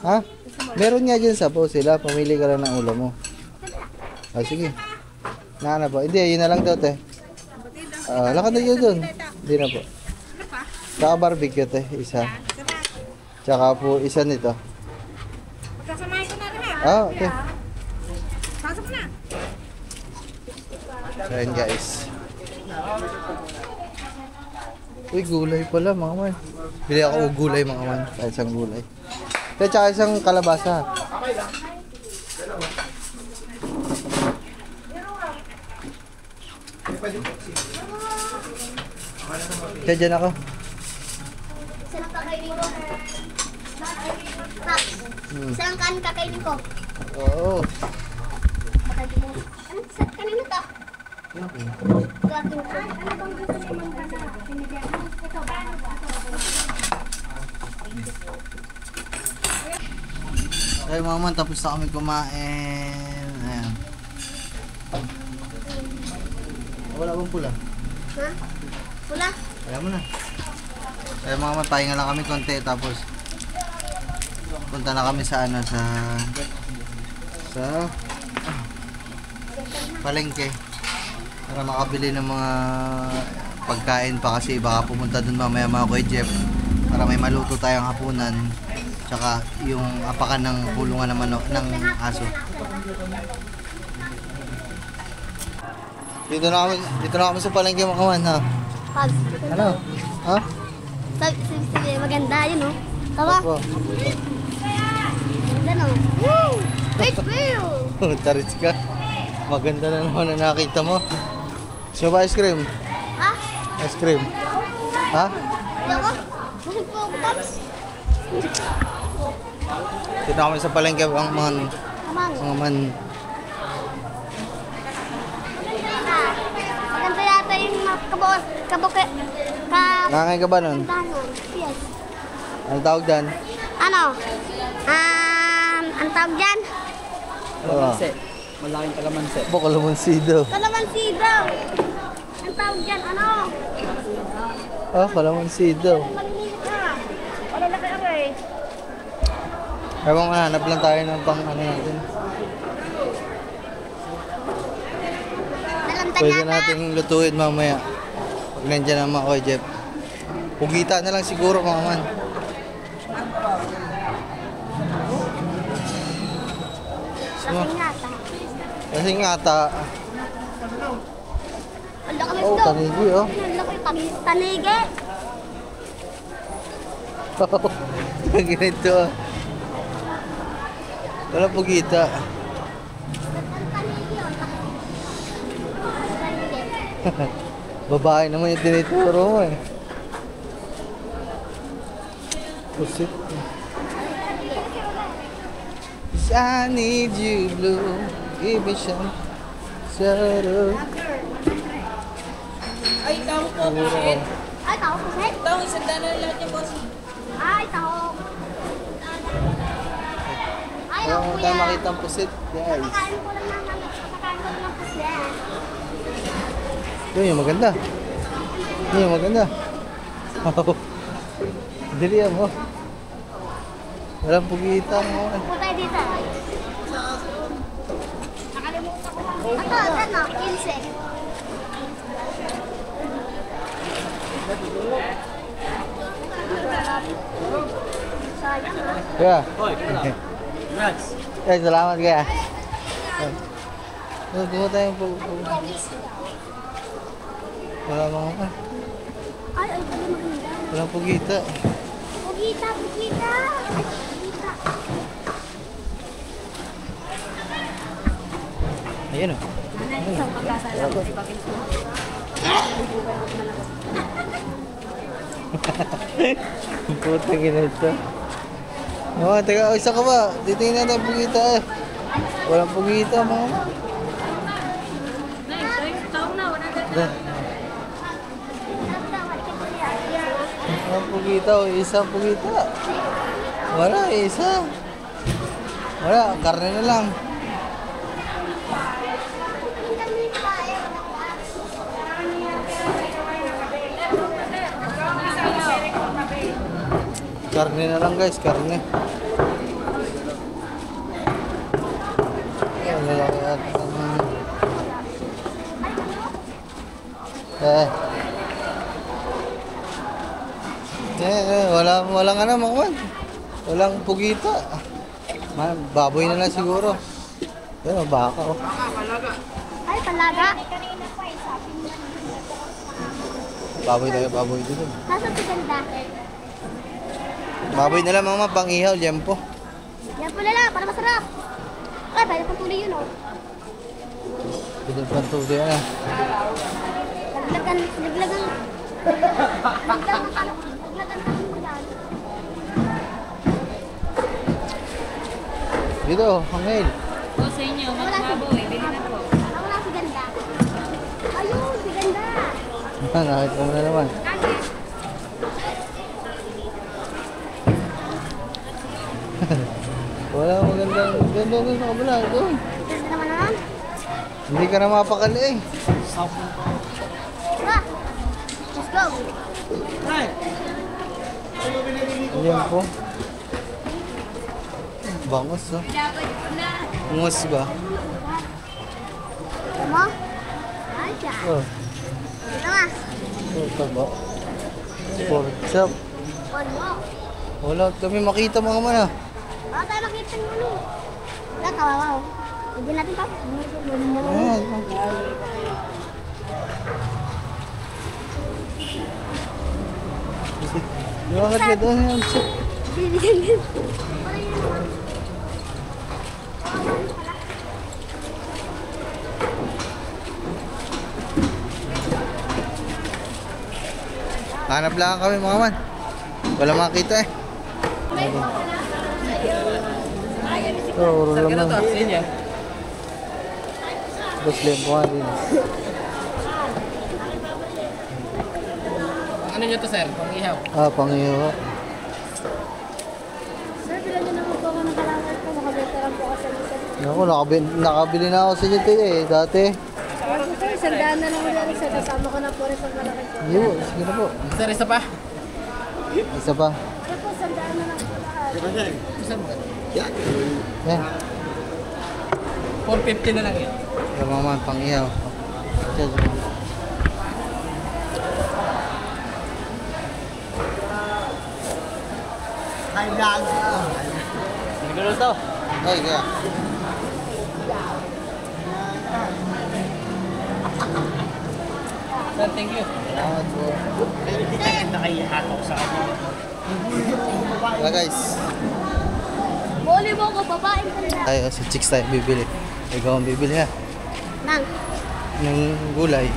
Ha? Meron nga dyan sa po sila. Pumili ka lang ng ulam mo. Sige. Naana po. Hindi, yun na lang daw te. Lakad na yun doon. Hindi na po. Tsaka barbecue te. Isa. Tsaka po isa nito. Kasamahin ko na lahat. Ah, okay. Pasok na. So, ayan guys. Uy, gulay pala mga man. Bili ako gulay mga man. Isang gulay. Kaya tsaka isang kalabasa. Kaya dyan ako. Saan kakainin ko? Saan kan kakainin ko? Oo. Kanino to? Gating ko. Ano bang gusto niyo Ay mga man, tapos na kami kumain. Ayan. Wala bang pula? Ha? Pula? Kaya mo na. Kaya mga man, pahinga lang kami konti. Tapos punta na kami sa ano, sa palengke. Para makabili ng mga pagkain pa kasi baka pumunta dun mamaya mga Kuya Jeff. Para may maluto tayong hapunan. Tsaka yung apakan ng kulungan ng manok ng aso. Dito na kami sa palengke mga kawan, ha. Pag. Ano? Ha? Sige, maganda yun, oh. Tawa. Opo. Ganda, no? Woo! Great view! Taris ka. Maganda na naman na nakita mo. Gusto mo ba ice cream? Ha? Ice cream. Ha? Yawa? Bakit po ako, Pops? Dito na kami sa palengke ang Kamang. mga man. Maganda yata yung kabuke. Nakakain ka ba nun? Danon. Yes. Anong tawag dyan? Ano? Ang tawag dyan? Kalamansi. Malaking kalamansi. Kalamansido. Kalamansi daw. Ang tawag dyan, ano? Ah, kalamansido. Maliliit ka. Wala laki ako eh. Ewan ko, hanap lang tayo ng pang ano natin. Nalamtan Pwede yata. nating lutuin mamaya. Pag nandiyan ang mga Kuya Jeff. Pugita na lang siguro mga man. Lasing yata. Kasi nga ata. Ang laki Oh, nito. tanigi oh. Ang laki tanigi. Ang ganito ah. Wala pugita. Ang tanigi, oh. Tanigi. Babae naman yung tinituro mo eh. Pusit. I need you blue. Give me some shadow. Ay, tao po, pusit. Ay, tao po, Seth. Tao, isang dana lahat yung boss. Ay, tao. Ay, Wala ako mo kuya. tayo makita ang pusit, guys. Kakain ko lang ng pusya. Yun yung maganda. Yun yung maganda. Dili mo. Walang pugita mo. Upo tayo dito. Nakalimutan ko lang. Ito, ano, 15. Sayang ha. Kaya. Hoy, congrats. Ay, salamat kaya. Gusto tayo wala mga Ay, ay, maganda. walang pugita. Pugita, pugita. Ay, pugita. Ayan o. Putang ina ito. Oh, teka, isa ka ba? Titingnan natin ang pugita eh. Walang pugita mga. Walang pugita o isa pugita. Wala, isa. Wala, karne na lang. Karne na lang guys, karne. Wala lang yata. Walang ano mga man. Walang pugita. Baboy na lang siguro. Pero baka oh. Ay, palaga. Baboy dito. Nasa ganda. Baboy na lang mama, pang ihaw, liempo. Yan pala lang, para masarap. Ay, pwede pang tuloy yun, oh. Pwede pang tuloy yan ah. Laglagan mo yan. Dito, hangil. O sa inyo, mga baboy, bili na po. Wala si ganda. Ayun, si ganda. Nakita mo na naman. Wala magandang ganda doon sa kabila. Doon. Ganda naman naman. Hindi ka na mapakali eh. Tara. Let's go. Ayan po. Bangos oh. Bangos ba? Tama? Ay, siya. Oh, Tama. ito ba? Pork chop. One more. Wala kami makita mga man ah. Baka tayo makita ng ulo. Wala, kawawa, oh. Hindi natin pa. Ayan. Bakit ka doon yan? Bibigyan yun. Hanap lang kami mga man. Wala makita eh. Ito, uro lang lang. Bus lempo nga din. Ano nyo to sir? Pang-ihaw? Ah, pangiho. Sir, bilan nyo naman po ako ng kalangan ko. Makabetaran po ako sa isa. Ako, nakabili na ako sa inyo tayo eh, dati. Sir, sandaan na lang ulit. Sir, kasama ko na po rin sa malaki po. Iyo, sige na po. Sir, isa pa? Isa pa. Sir po, sandaan na lang po lahat. Yan. 450 na lang yun. Yung mga man, pangihaw. Diyan. Hindi ko na ito. Ay, kaya. Sir, thank you. Salamat po. Wala guys. Boli mo ko, babaeng ka na. Tayo, si Chicks tayo bibili. Ikaw ang bibili ha. Nang. Ng gulay.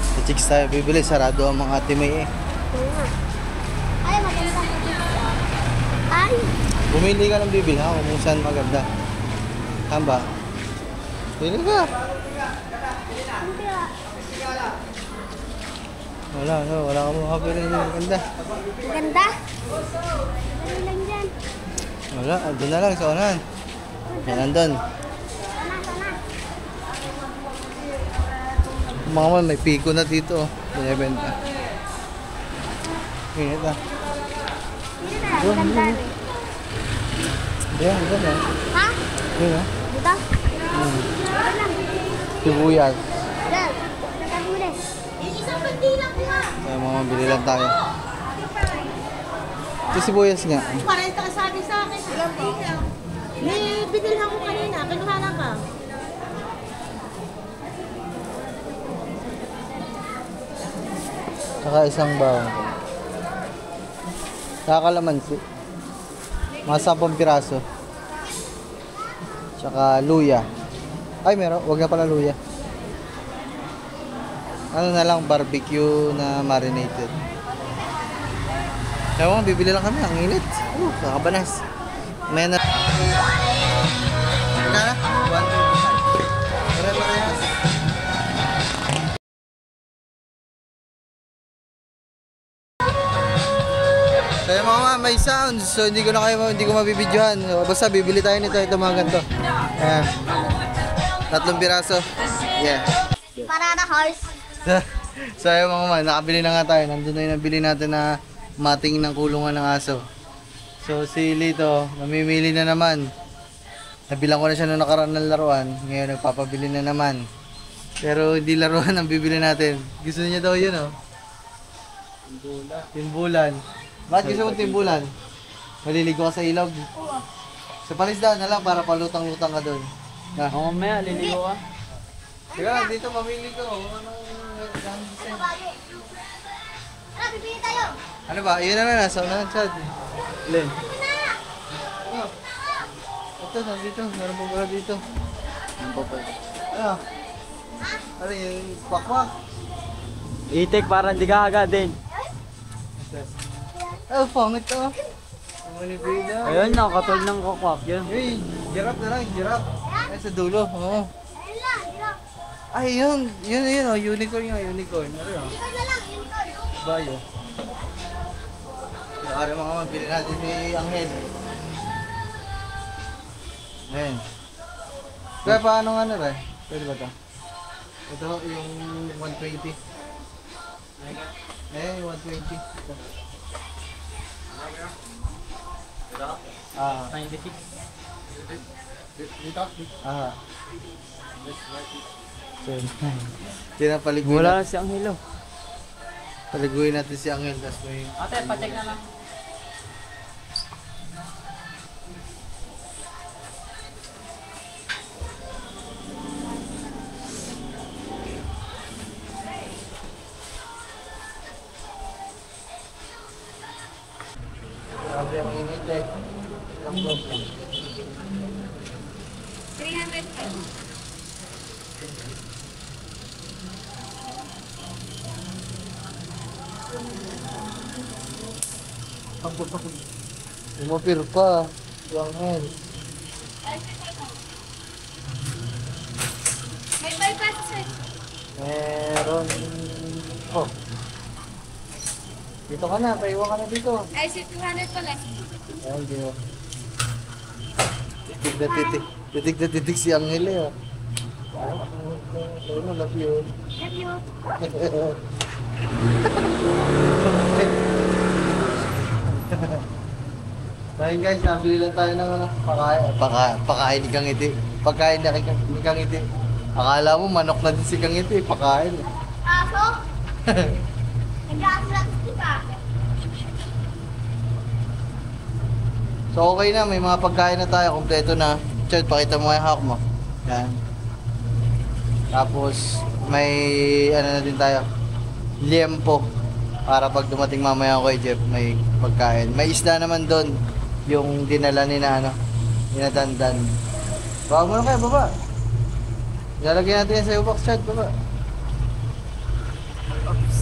Si Chicks tayo bibili. Sarado ang mga timay eh. Ay, maganda. Ay. Bumili ka ng bibili ha. Kung saan maganda. Tamba. Bili ka. Hindi ah. Wala ka makabili ng maganda. Maganda. Dali lang dyan. Wala, doon na lang sa unahan. Yan, nandun. Sana, sana. Mga man, may piko na dito. Binibenta. Ingat na. Hindi na, maganda rin. Diyan, diyan na. Ha? Yun ha. Dito? Dito lang. Sibuyas. Dyan. Nagkaguli. Isang bandila ko nga. Kaya mga bili lang tayo. Ito sibuyas nga. 40 ka sabi sa akin. Ilang pila? May binilhan ko kanina. Kinuha lang ka. Saka isang bawang. Saka kalamansi. Mga 10 piraso. Saka luya. Ay, meron. Huwag na pala luya. Ano na lang, barbecue na marinated. Kaya mga bibili lang kami. Ang init. Kakabanas. May na... Kala? 125. Pare-parehas. Kaya mga may sounds, so hindi ko mabibidyohan. So, basta bibili tayo nito, ito mga ganito. Ayan. 3 piraso. Yeah. Para na horse. So ayun mga man, nakabili na nga tayo. Nandun na yung nabili natin na mating ng kulungan ng aso. So si Lito, mamimili na naman. Nabilang ko na siya noong nakaraan ng laruan. Ngayon nagpapabili na naman. Pero hindi laruan ang bibili natin. Gusto niya daw yun oh. Timbulan. Bakit gusto mo timbulan? Maliligo ka sa ilog? Sa palisdaan na lang para palutang-lutang ka doon. Na. Oo, mamaya, liligo ka. Teka, dito mamili ko. Anong design? Tara, bibili tayo. Ano ba? Yun na nasa unahan, Chad. Len. Oh. Ito, nandito. Meron pa pala dito. Ano? Ano yung pakwak? Itik para hindi ka agad din. Oh, pangit to. Ang manipida. Ayun, nakatol ng kakwak yun. Hey, giraffe na lang, giraffe. Ay, sa dulo. Oo. Ayun lang, hirap. Ay, yun, oh, unicorn nga, unicorn. Ano yun? Ikaw na lang, yun ko. Bayo. Kaya mga mabili natin si Angel. Ayan. Kaya paano nga na ba? Pwede ba ito? Ito yung 120. Yung 120. Ito. Ah. 96. Dito? Ah. Pinapaliguin Wala natin. si Angelo. Paliguin natin si Angel. Tapos may... Ate, pacheck na lang. Grabe ang init eh. Ang blog. 300 pesos. Umapir pa. Si Angel. May bypass, sir. Meron... Oh. Dito ka na. Paiwan ka na dito. Ay, sir, 200 pala. Ay, di ba? Titig na titig si Angel eh. Ano, love you. Love you. Dahil guys, nabili lang tayo ng ano, pakain ni Kangiti. Pagkain ni Kangiti. Akala mo manok na din si Kangiti, pakain. Aso? Nag-aaslat, di ba? So okay na, may mga pagkain na tayo, kompleto na. Chad, pakita mo yung hawak mo. Yan. Tapos, may ano na din tayo, liempo. Para pag dumating mamaya ako kay Jeff, may pagkain. May isda naman doon, yung dinala ni na ano, Dandan. Bawag mo na kayo, baba. Ilalagay natin yan sa box, Chad, baba. Oops.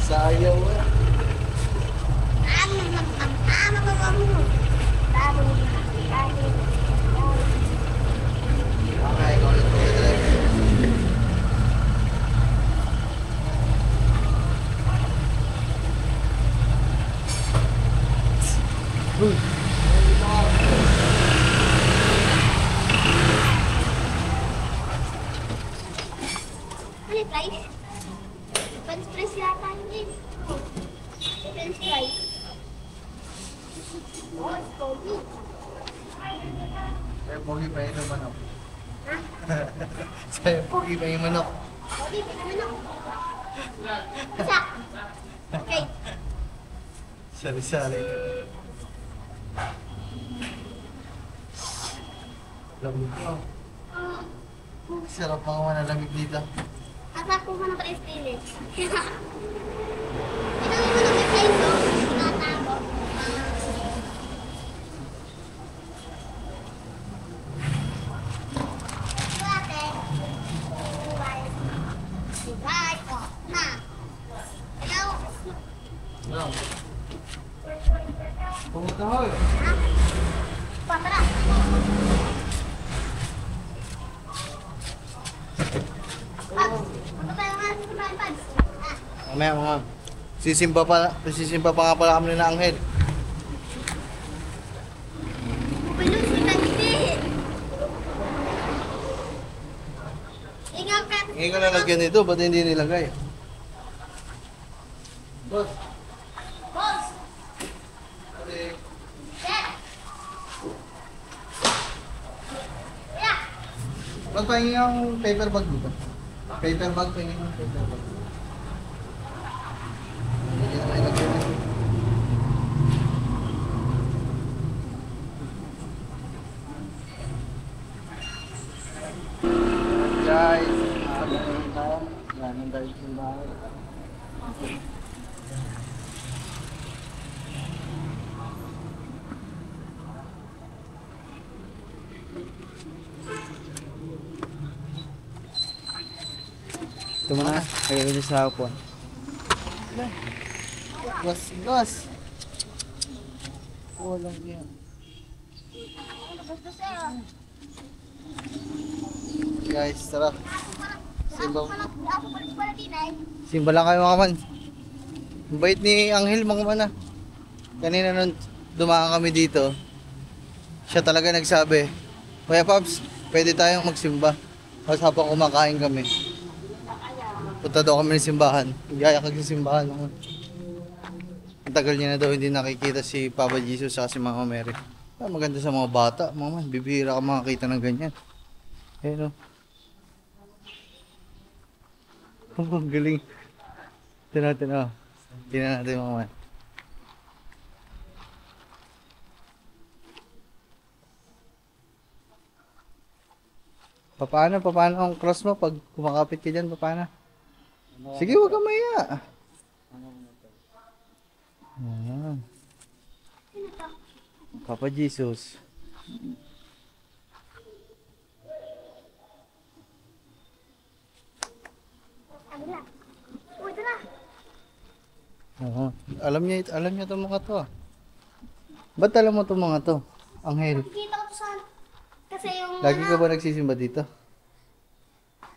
Sayaw eh. Okay, ikaw ulit po ito. Ano yung price? French fries yata yun eh. French fries. Oh, it's pogi. Sa'yo pogi pa yung manok. Ha? Sa'yo pogi pa yung manok. Pogi, ano? Isa. Okay. Sari-sari. Lamig ko. Sarap mga manalamig dito. Asa ko man ang price din eh. Ito yung mga price ko. Tinatago. Bye. Oh, na. Hello. No. Pumunta ho eh. Ha? Patara. Ano tayo nga sa pads? Mamaya mga sisimpa pa nga pala kami na Angel. Pwede si Kanti. Ingat ka. Ngayon ka nalagyan nito, ba't hindi nilagay? Boss. Boss. Ate. Dad. Yeah. Magpahingi ang paper bag dito. Paper bag, pahingi ng paper bag. Hindi na may lagyan. Guys, ganun tayo. Ganun tayo sa bahay. Ito mo na. Lagay ko dyan sa hapon. Gas. Walang yan. Guys, tara. Simba lang kayo mga man. Ang bait ni Anghel mga man ah. Kanina nung dumaan kami dito, siya talaga nagsabi, Kuya Pops, pwede tayong magsimba. Tapos habang kumakain kami, punta daw kami ng simbahan. Gaya kag sa simbahan naman. Ang tagal niya na daw hindi nakikita si Papa Jesus sa si Mama Mary. Maganda sa mga bata, mga man. Bibihira ka makakita ng ganyan. Ayun o. Ang galing. Tignan natin o. Tignan natin mga man. Paano ang cross mo pag kumakapit ka dyan? Paano? Sige, huwag ka maya. Ayan. Papa Jesus. Oo. Alam niya itong mga to. Ba't alam mo itong mga to? Anghel. Nakikita ko to sa... Kasi yung... Lagi ka ba nagsisimba dito?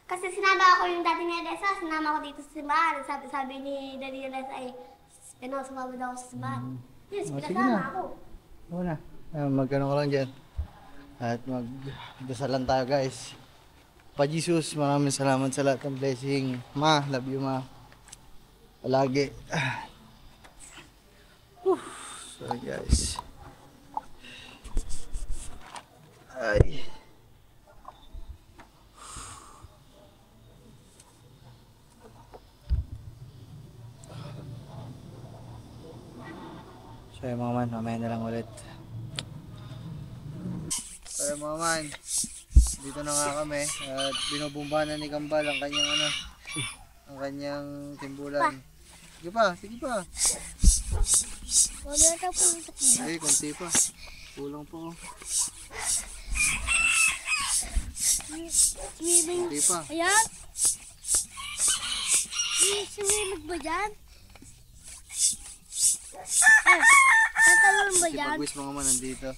Kasi sinama ako yung dati ni Edesa, sinama ko dito sa simbahan. Sabi ni Daddy Edesa ay, sumama daw ako sa simbahan. Yes, sige pinasama na. ako. Oo na. Magkano ka lang dyan. At magdasalan tayo guys. Pa Jesus, maraming salamat sa lahat ng blessing. Ma, love you ma. Palagi. So guys. Ay. So yung mga man, mamaya na lang ulit. So yung mga man, dito na nga kami at binubumbahan na ni Kambal ang kanyang ang kanyang timbulan. Sige pa. Wala na po ito. Ay, konti pa. Kulang po. Swimming. Konti pa. Ayan. Swimming ba dyan? Ay, tatalon ba Si dyan? Pagwis mga man nandito.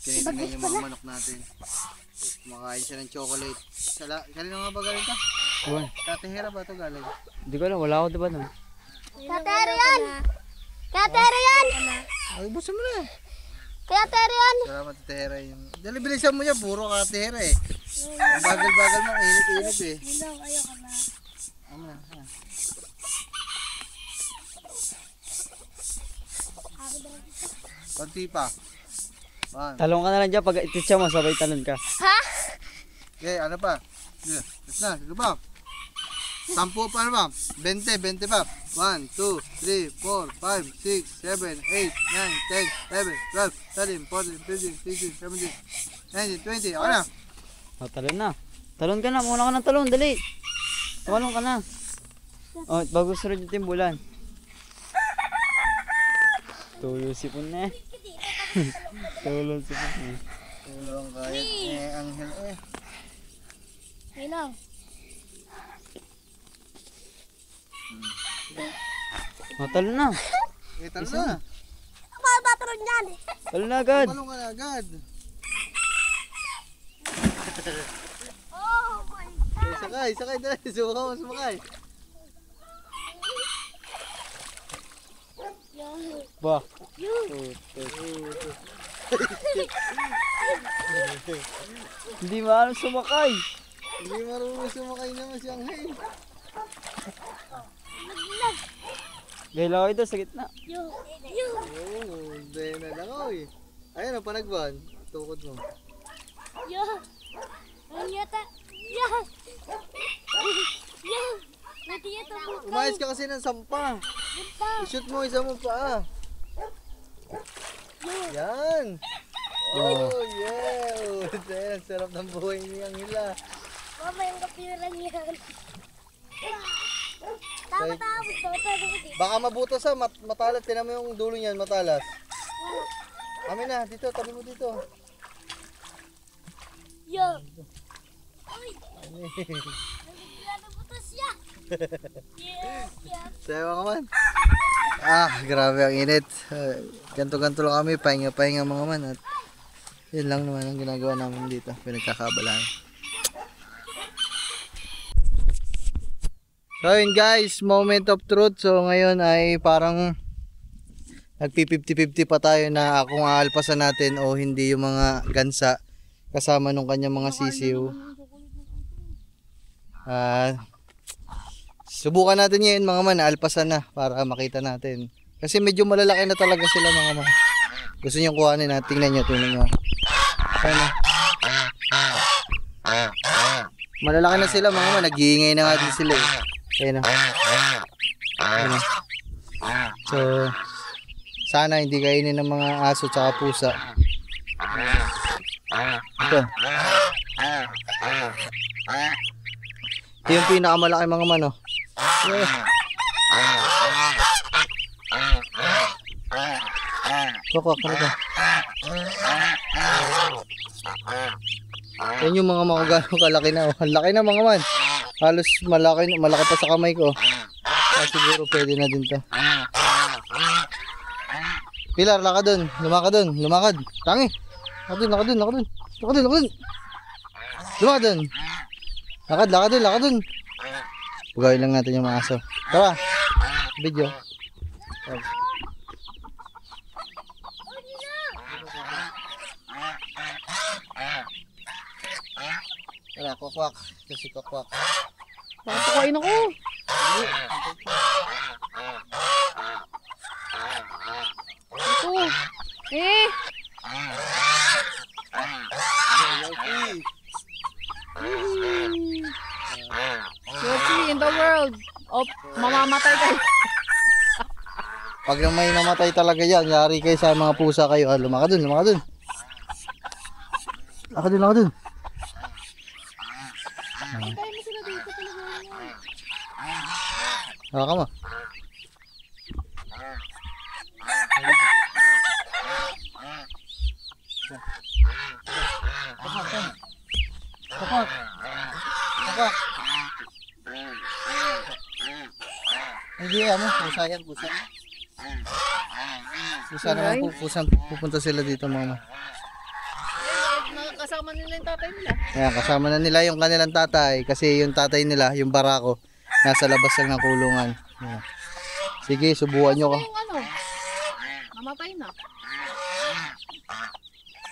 Tinitingnan yung mga manok natin. Tapos kumakain siya ng chocolate. Kanina nga ba galing ka? Uy, Katehera ba ito galing? hindi ko alam. Wala ako diba nun? Katerian! Katerian! Ay, busa mo na. Katerian! Salamat Katehera yung... Dali, bilisan mo niya. Puro Katehera eh. Ang bagal-bagal mo. Init-init eh. Hindi, ayoko na. Ano na? Konti pa. One. Talong ka na lang dyan. Pag ititsa mo, sabay talon ka. Ha? Okay, ano pa? Yeah, let's na. Sige pa. 10 pa ano ba? 20 pa. 1, 2, 3, 4, 5, 6, 7, 8, 9, 10, 11, 12, 13, 14, 15, 16, 17, 19, 20. Ako na. Oh, talon na. Talon ka na. Muna ka ng talon. Dali. Talon ka na. Oh, bago sunod yung timbulan. Tulo sipon na eh. Tulo sipon na eh. Tulong kahit Anghel eh. Minaw. Oh, talon na. Talo na. Paano tatalon yan? Talon na agad. Talong ka na agad. Oh my God! Sakay dali. Sumakay. Ba. Hindi maalam sumakay. Hindi marunong sumakay naman si Anghel. Gaya kayo doon sa gitna. Oo, hindi na lang ako eh. Ayun ang panagban. Tukod mo. Yan yata. Yan. Yan. Pwede yata bukas. Umayos ka kasi ng sampa. I-shoot mo isa mo pa. Yan. Oh, yeah. Ang sarap ng buhay niyang hila. Mama, yung kapiran yan. Tapos. Baka mabutas ha, matalas. Tinan mo yung dulo niyan, matalas. Amin na, dito, tabi mo dito. Yo. Ay. Nagigilala butas yan. Yes, yes. Sayo mga man. Grabe ang init. Ganto-ganto lang kami, pahinga-pahinga mga man. At yun lang naman ang ginagawa namin dito. Pinagkakabalaan. So yun guys, moment of truth. So ngayon ay parang nagpi-50-50 pa tayo na kung aalpasan natin o hindi yung mga gansa kasama nung kanyang mga sisiw. Subukan natin ngayon mga man, alpasan na para makita natin. Kasi medyo malalaki na talaga sila mga man. Gusto nyo kuhanin na, tingnan nyo. Sana. Malalaki na sila mga man, nag-iingay na nga din sila eh. Ayun na. Ayun na. So, sana hindi kainin ng mga aso tsaka pusa. Ito. Ito yung pinakamalaki mga man, oh. Kukwak ka na ito. Yan yung mga gano'ng kalaki na, oh. Ang laki na mga man. Halos malaki pa sa kamay ko. Siguro pwede na din to. Pilar, laka dun. Lumakad. Tangi. Laka dun. Lumakad dun. Lakad dun. Pagawin lang natin yung mga aso. Tara. Video. Tara, kukwak. Kasi kukwak. Papakuin ako. Ito. Yopi in the world. Mamamatay kayo. Pag may namatay talaga yan, yari kayo sa mga pusa kayo. Lumakad dun. Lakad dun. Haka mo. Kukwak. Hindi pusa yan. Pusa naman pupunta sila dito mama. Kasama nila yung tatay nila. Kaya kasama na nila yung kanilang tatay kasi yung tatay nila, yung barako, nasa labas lang ng kulungan. Ayan. Sige, subukan nyo ka. Yung namatay na.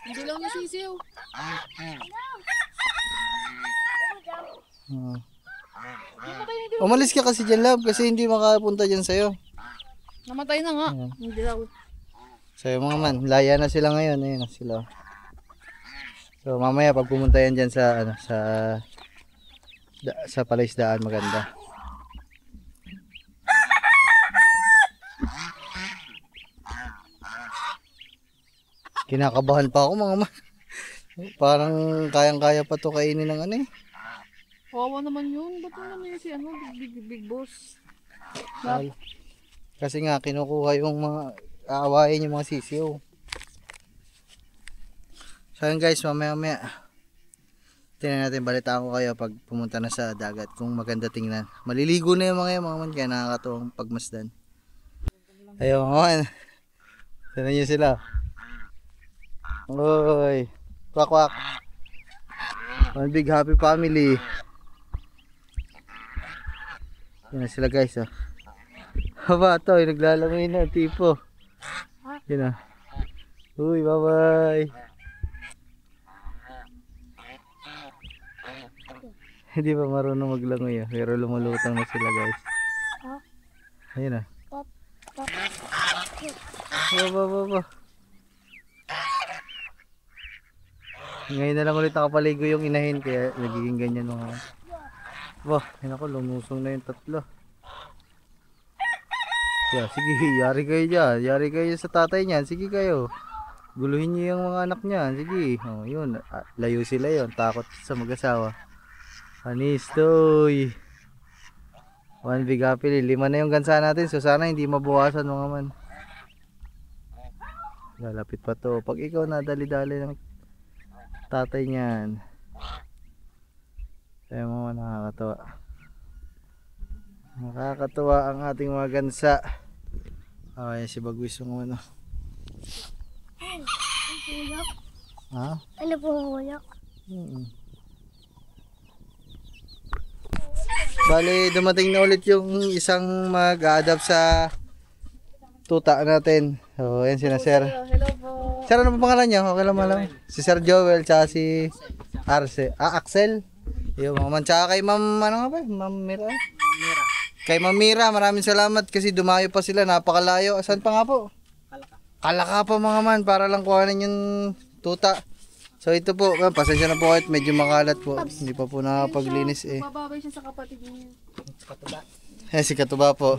Hindi lang nasisiw. Umalis ka kasi dyan, love, kasi hindi makapunta dyan sa'yo. Namatay na nga. Ayan. Hindi lang. Sa'yo mga man, laya na sila ngayon. Ayun na sila. So mamaya pag pumunta yan dyan sa palaisdaan, maganda. Kinakabahan pa ako mga man. Parang kayang-kaya pa to kainin ng ano eh. Kawawa naman yun. Ba't naman yun si big boss? Kasi nga kinukuha yung mga aawain yung mga sisiw. So yun guys, mamaya tingnan natin, balitaan ko kayo pag pumunta na sa dagat kung maganda tingnan. Maliligo na yung mga man, kaya nakakatuwang pagmasdan. Ayun mga man, tingnan nyo sila. Oy, kwak. One big happy family. Yan na sila guys, oh. Haba to, naglalangoy na tipo. Yan na. Uy, bye. Hindi pa marunong maglangoy, pero lumulutang na sila guys. Ayun na. Baba. Ngayon na lang ulit nakapaligo yung inahin kaya nagiging ganyan mga man. Wah, yun ako, lumusong na yung tatlo. Yeah, sige, yari kayo dyan. Yari kayo sa tatay niyan. Sige kayo. Guluhin niyo yung mga anak niyan. Sige. Oh, yun. Layo sila yun. Takot sa mag-asawa. Anistoy. One big happy. 5 na yung gansa natin. So sana hindi mabawasan mga man. Lalapit pa to. Pag ikaw nadali-dali ng tatay niyan. Kaya mo nakakatawa. Nakakatawa ang ating mga gansa. Ay, si Bagwis yung ano. Ha? Ano po ang uyak? Bali, dumating na ulit yung isang mag-a-adapt sa tuta natin. So, yan si Sir. Hello po. Sir, ano pa pangalan niya? Okay lang malam. Si Sir Joel, tsaka si Axel. Yung mga man, tsaka kay Ma'am, ano nga ba? Ma'am Mira? Kay Ma'am Mira, maraming salamat kasi dumayo pa sila, napakalayo. Saan pa nga po? Kalaka pa mga man, para lang kuhanin yung tuta. So ito po, pasensya na po kahit medyo makalat po. Hindi pa po nakapaglinis eh. Bababay siya sa kapatid niya. Si Katuba po.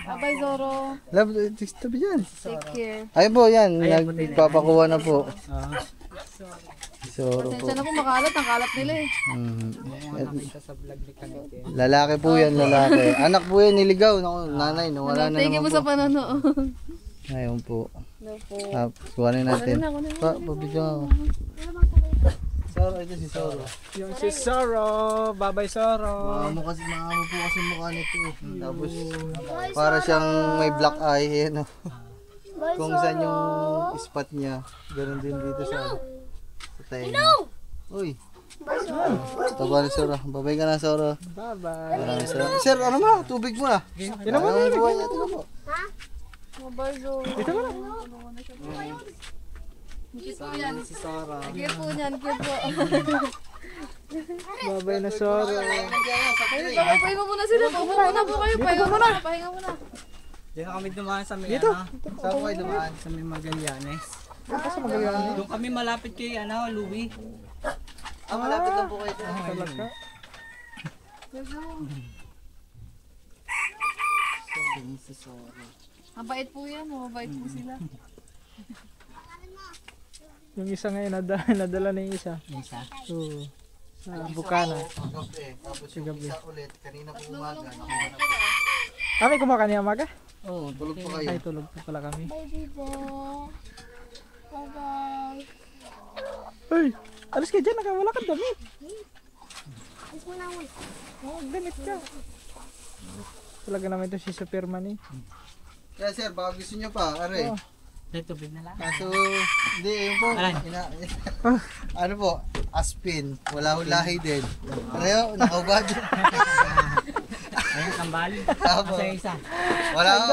Abay, Zoro. Love, tabi dyan. Take care. Ayun po, yan. Nagpapakuha na po. So, Pasensya na po, makalat. Ang kalat nila eh. Lalaki po yan, lalaki. Anak po yan, niligaw. Naku, nanay, nawala na Thank you naman po sa po. panonood. Ayun po. No po. Kuhanin natin. Ako na. Pabidyo ako. Soro, ito si Soro. Yung si Soro, babay Soro. Maamo po kasi mukha nito. Tapos, para siyang may black eye. Ano. Kung saan yung spot niya, ganoon din dito sa tayo. Uy. Taba ni Soro. Babay ka na, Soro. Bye-bye. Sir, ano ba? Tubig mo na. Tinan mo na. Tinan mo. Abay, Zoro. Ito mo na. Cute po yan. Si Soro. Cute po yan. Cute po. Babay na Soro. Pahinga muna sila. Pahinga muna po kayo. Pahinga muna. Pahinga muna. Diyan na kami dumaan sa may Dito. Saan po kayo dumaan? sa may Magallanes. Sa Magallanes. Doon kami malapit kay Louie. Malapit lang po kayo. Talaga. Mabait po yan. Mabait po sila. Yung isa ngayon, nadala na yung isa. Isa. Oo. Sa Bukana. Tapos yung isa ulit, kanina po umaga. Kami kumakain niya umaga? Oo, tulog po kayo. Ay, tulog pa pala kami. Baby boy. Bye-bye. Ay, alis ka dyan, wala kang damit. Alis mo na, uy. Oo, damit ka. Talaga naman ito si Superman eh. Kaya sir, baka gusto nyo pa, aray. Oh. May tubig na lang. Kaso, hindi, yun po. Ano po, aspin. Wala hulahi din. Ano yun, nakaubad. Ayun, kambal. Tapos, Sa isa. wala,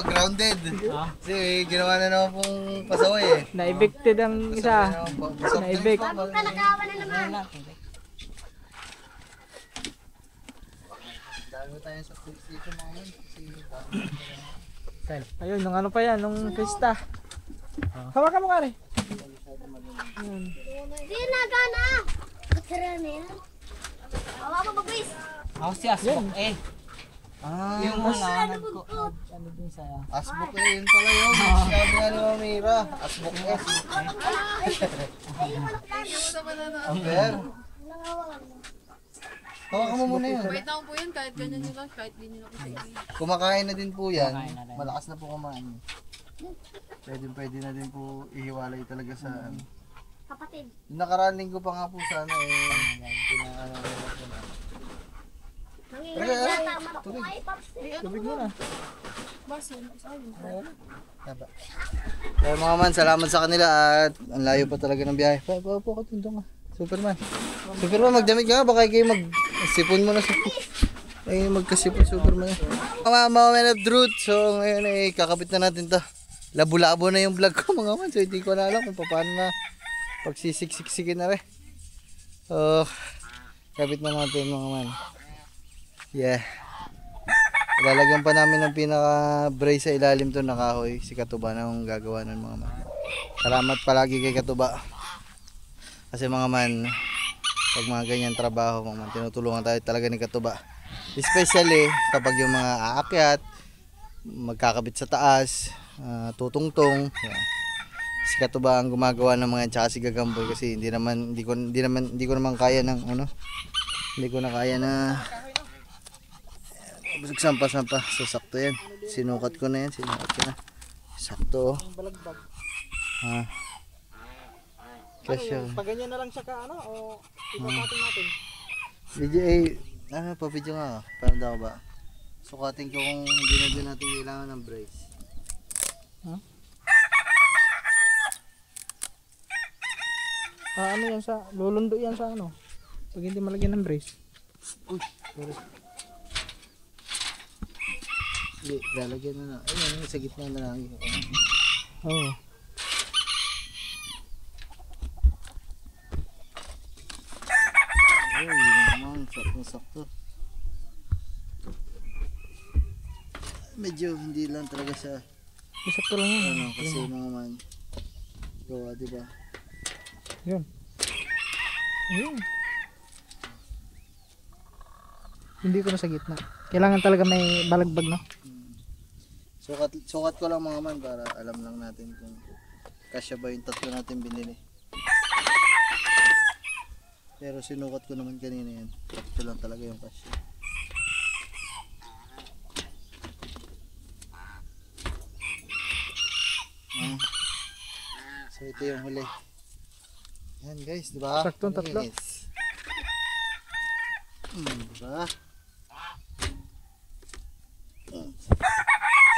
grounded. Kasi ginawa na naman pong pasaway eh. Na-evicted ang isa. Na-evict. Nakawa na naman. Dami tayo sa dito mga man. Ayun, nung ano pa yan, nung pista. Hawakan mo nga rin. Hindi na, gana. Katara na yan. Awa mo, Bagwis. Ako si Asbok eh. Yung Ano din sa'yo? Asbok eh, yun pala yun. Sabi nga ni Mamira. Asbok eh. Amber. Hawakan mo muna yun. Wait lang po yan. Kahit ganyan nyo lang. Kahit di nyo lang kasi. Kumakain na din po yan. Kumakain na rin. Malakas na po kumain. Pwede na din po ihiwalay talaga sa ano. Kapatid. Yung nakaraan linggo pa nga po sana pinaano po na. Nanginginig na tama ko kay Pops. Tubig mo na. Baso. Ayun. Taba. Kaya mga man, salamat sa kanila at ang layo pa talaga ng biyahe. Pa po ka tundong Superman. Superman, magdamit ka baka kayo magsipon mo na sa ay magkasipon Superman. Mga men of truth. So ngayon ay kakabit na natin to. Labo-labo na yung vlog ko mga man. So hindi ko na alam kung paano na pagsisik-siksikin na rin. So kabit na natin mga man. Yeah. Lalagyan pa namin ng pinaka-brace sa ilalim to na kahoy. Si Katuba na ang gagawa ng mga man. Salamat palagi kay Katuba. Kasi mga man, pag mga ganyan trabaho, mga man, tinutulungan tayo talaga ni Katuba. Especially kapag yung mga aakyat, magkakabit sa taas, tutungtong. Yan. Si Katuba ang gumagawa ng mga yan, tsaka si Gagamboy kasi hindi ko naman kaya ng hindi ko na kaya na sampa-sampa. So sakto yan. Sinukat ko na. Sakto. Kasi Pag ganyan na lang siya ka, o ipapatin natin. DJ, pa-video nga. Paano daw ba? Sukatin ko kung hindi na din natin kailangan ng brace. Ano yan lulundo yan sa pag hindi malagyan ng brace. Hindi, lalagyan na. Ayun, sa gitna na lang. Oo. Ay, naman, sakto. Medyo hindi lang talaga siya Sakto lang yan. kasi mga man gawa, diba? Yun. Hindi ko na sa gitna. Kailangan talaga may balagbag, no? Sukat ko lang mga man para alam lang natin kung kasya ba yung tatlo natin binili. Pero sinukat ko naman kanina yan. Sakto lang talaga yung kasya. So ito yung huli. Yan guys, diba? Saktong tatlo. Yes. Diba?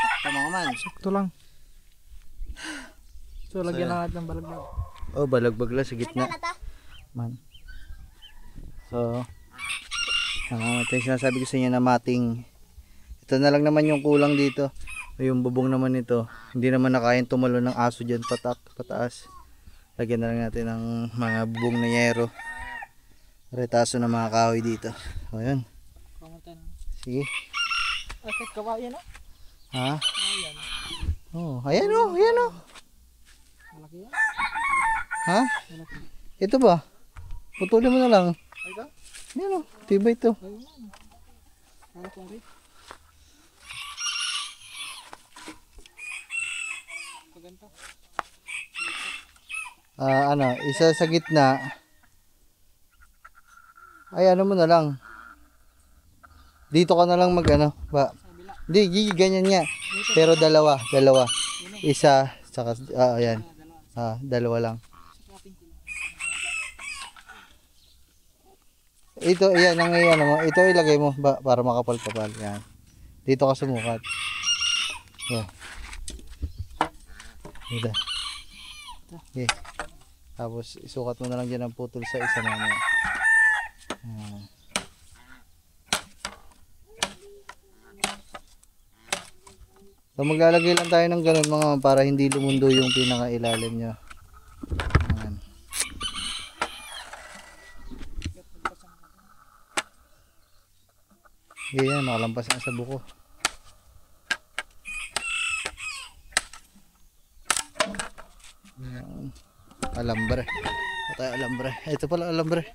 Sakto mga man. Sakto lang. So, lagyan na natin ng balagbag. Oh, balagbag lang sa gitna. Man. So, ito yung sinasabi ko sa inyo na mating. Ito na lang naman yung kulang dito. Yung bubong naman nito. Hindi naman na kayang tumalo ng aso dyan pataas. Lagyan na lang natin ng mga bubong na yero. Retaso ng mga kahoy dito. O yun. Sige. Kahit kawayan, no? Ha? Oh, ayan o. Ayan o. Malaki yan. Ha? Ito ba? Putulin mo na lang. Ito? Ayan o. Tiba ito. Ayun yan. Malaki. Paganta. Isa sa gitna. Ay, ano mo na lang. Dito ka na lang ba? Hindi, ganyan nga. Pero dalawa. Isa, saka, ayan. Dalawa lang. Ito, ayan, ito ilagay mo para makapal-papal. Yan. Dito ka sumukat. Yan. Dito. Okay. Tapos, isukat mo na lang dyan ang putol sa isa mamaya. So maglalagay lang tayo ng ganun mga para hindi lumundo yung pinakailalim nyo. Ayan. Ganyan, nakalampas na sa buko. Ayan. Alambre. Tayo alambre. Ito pala alambre.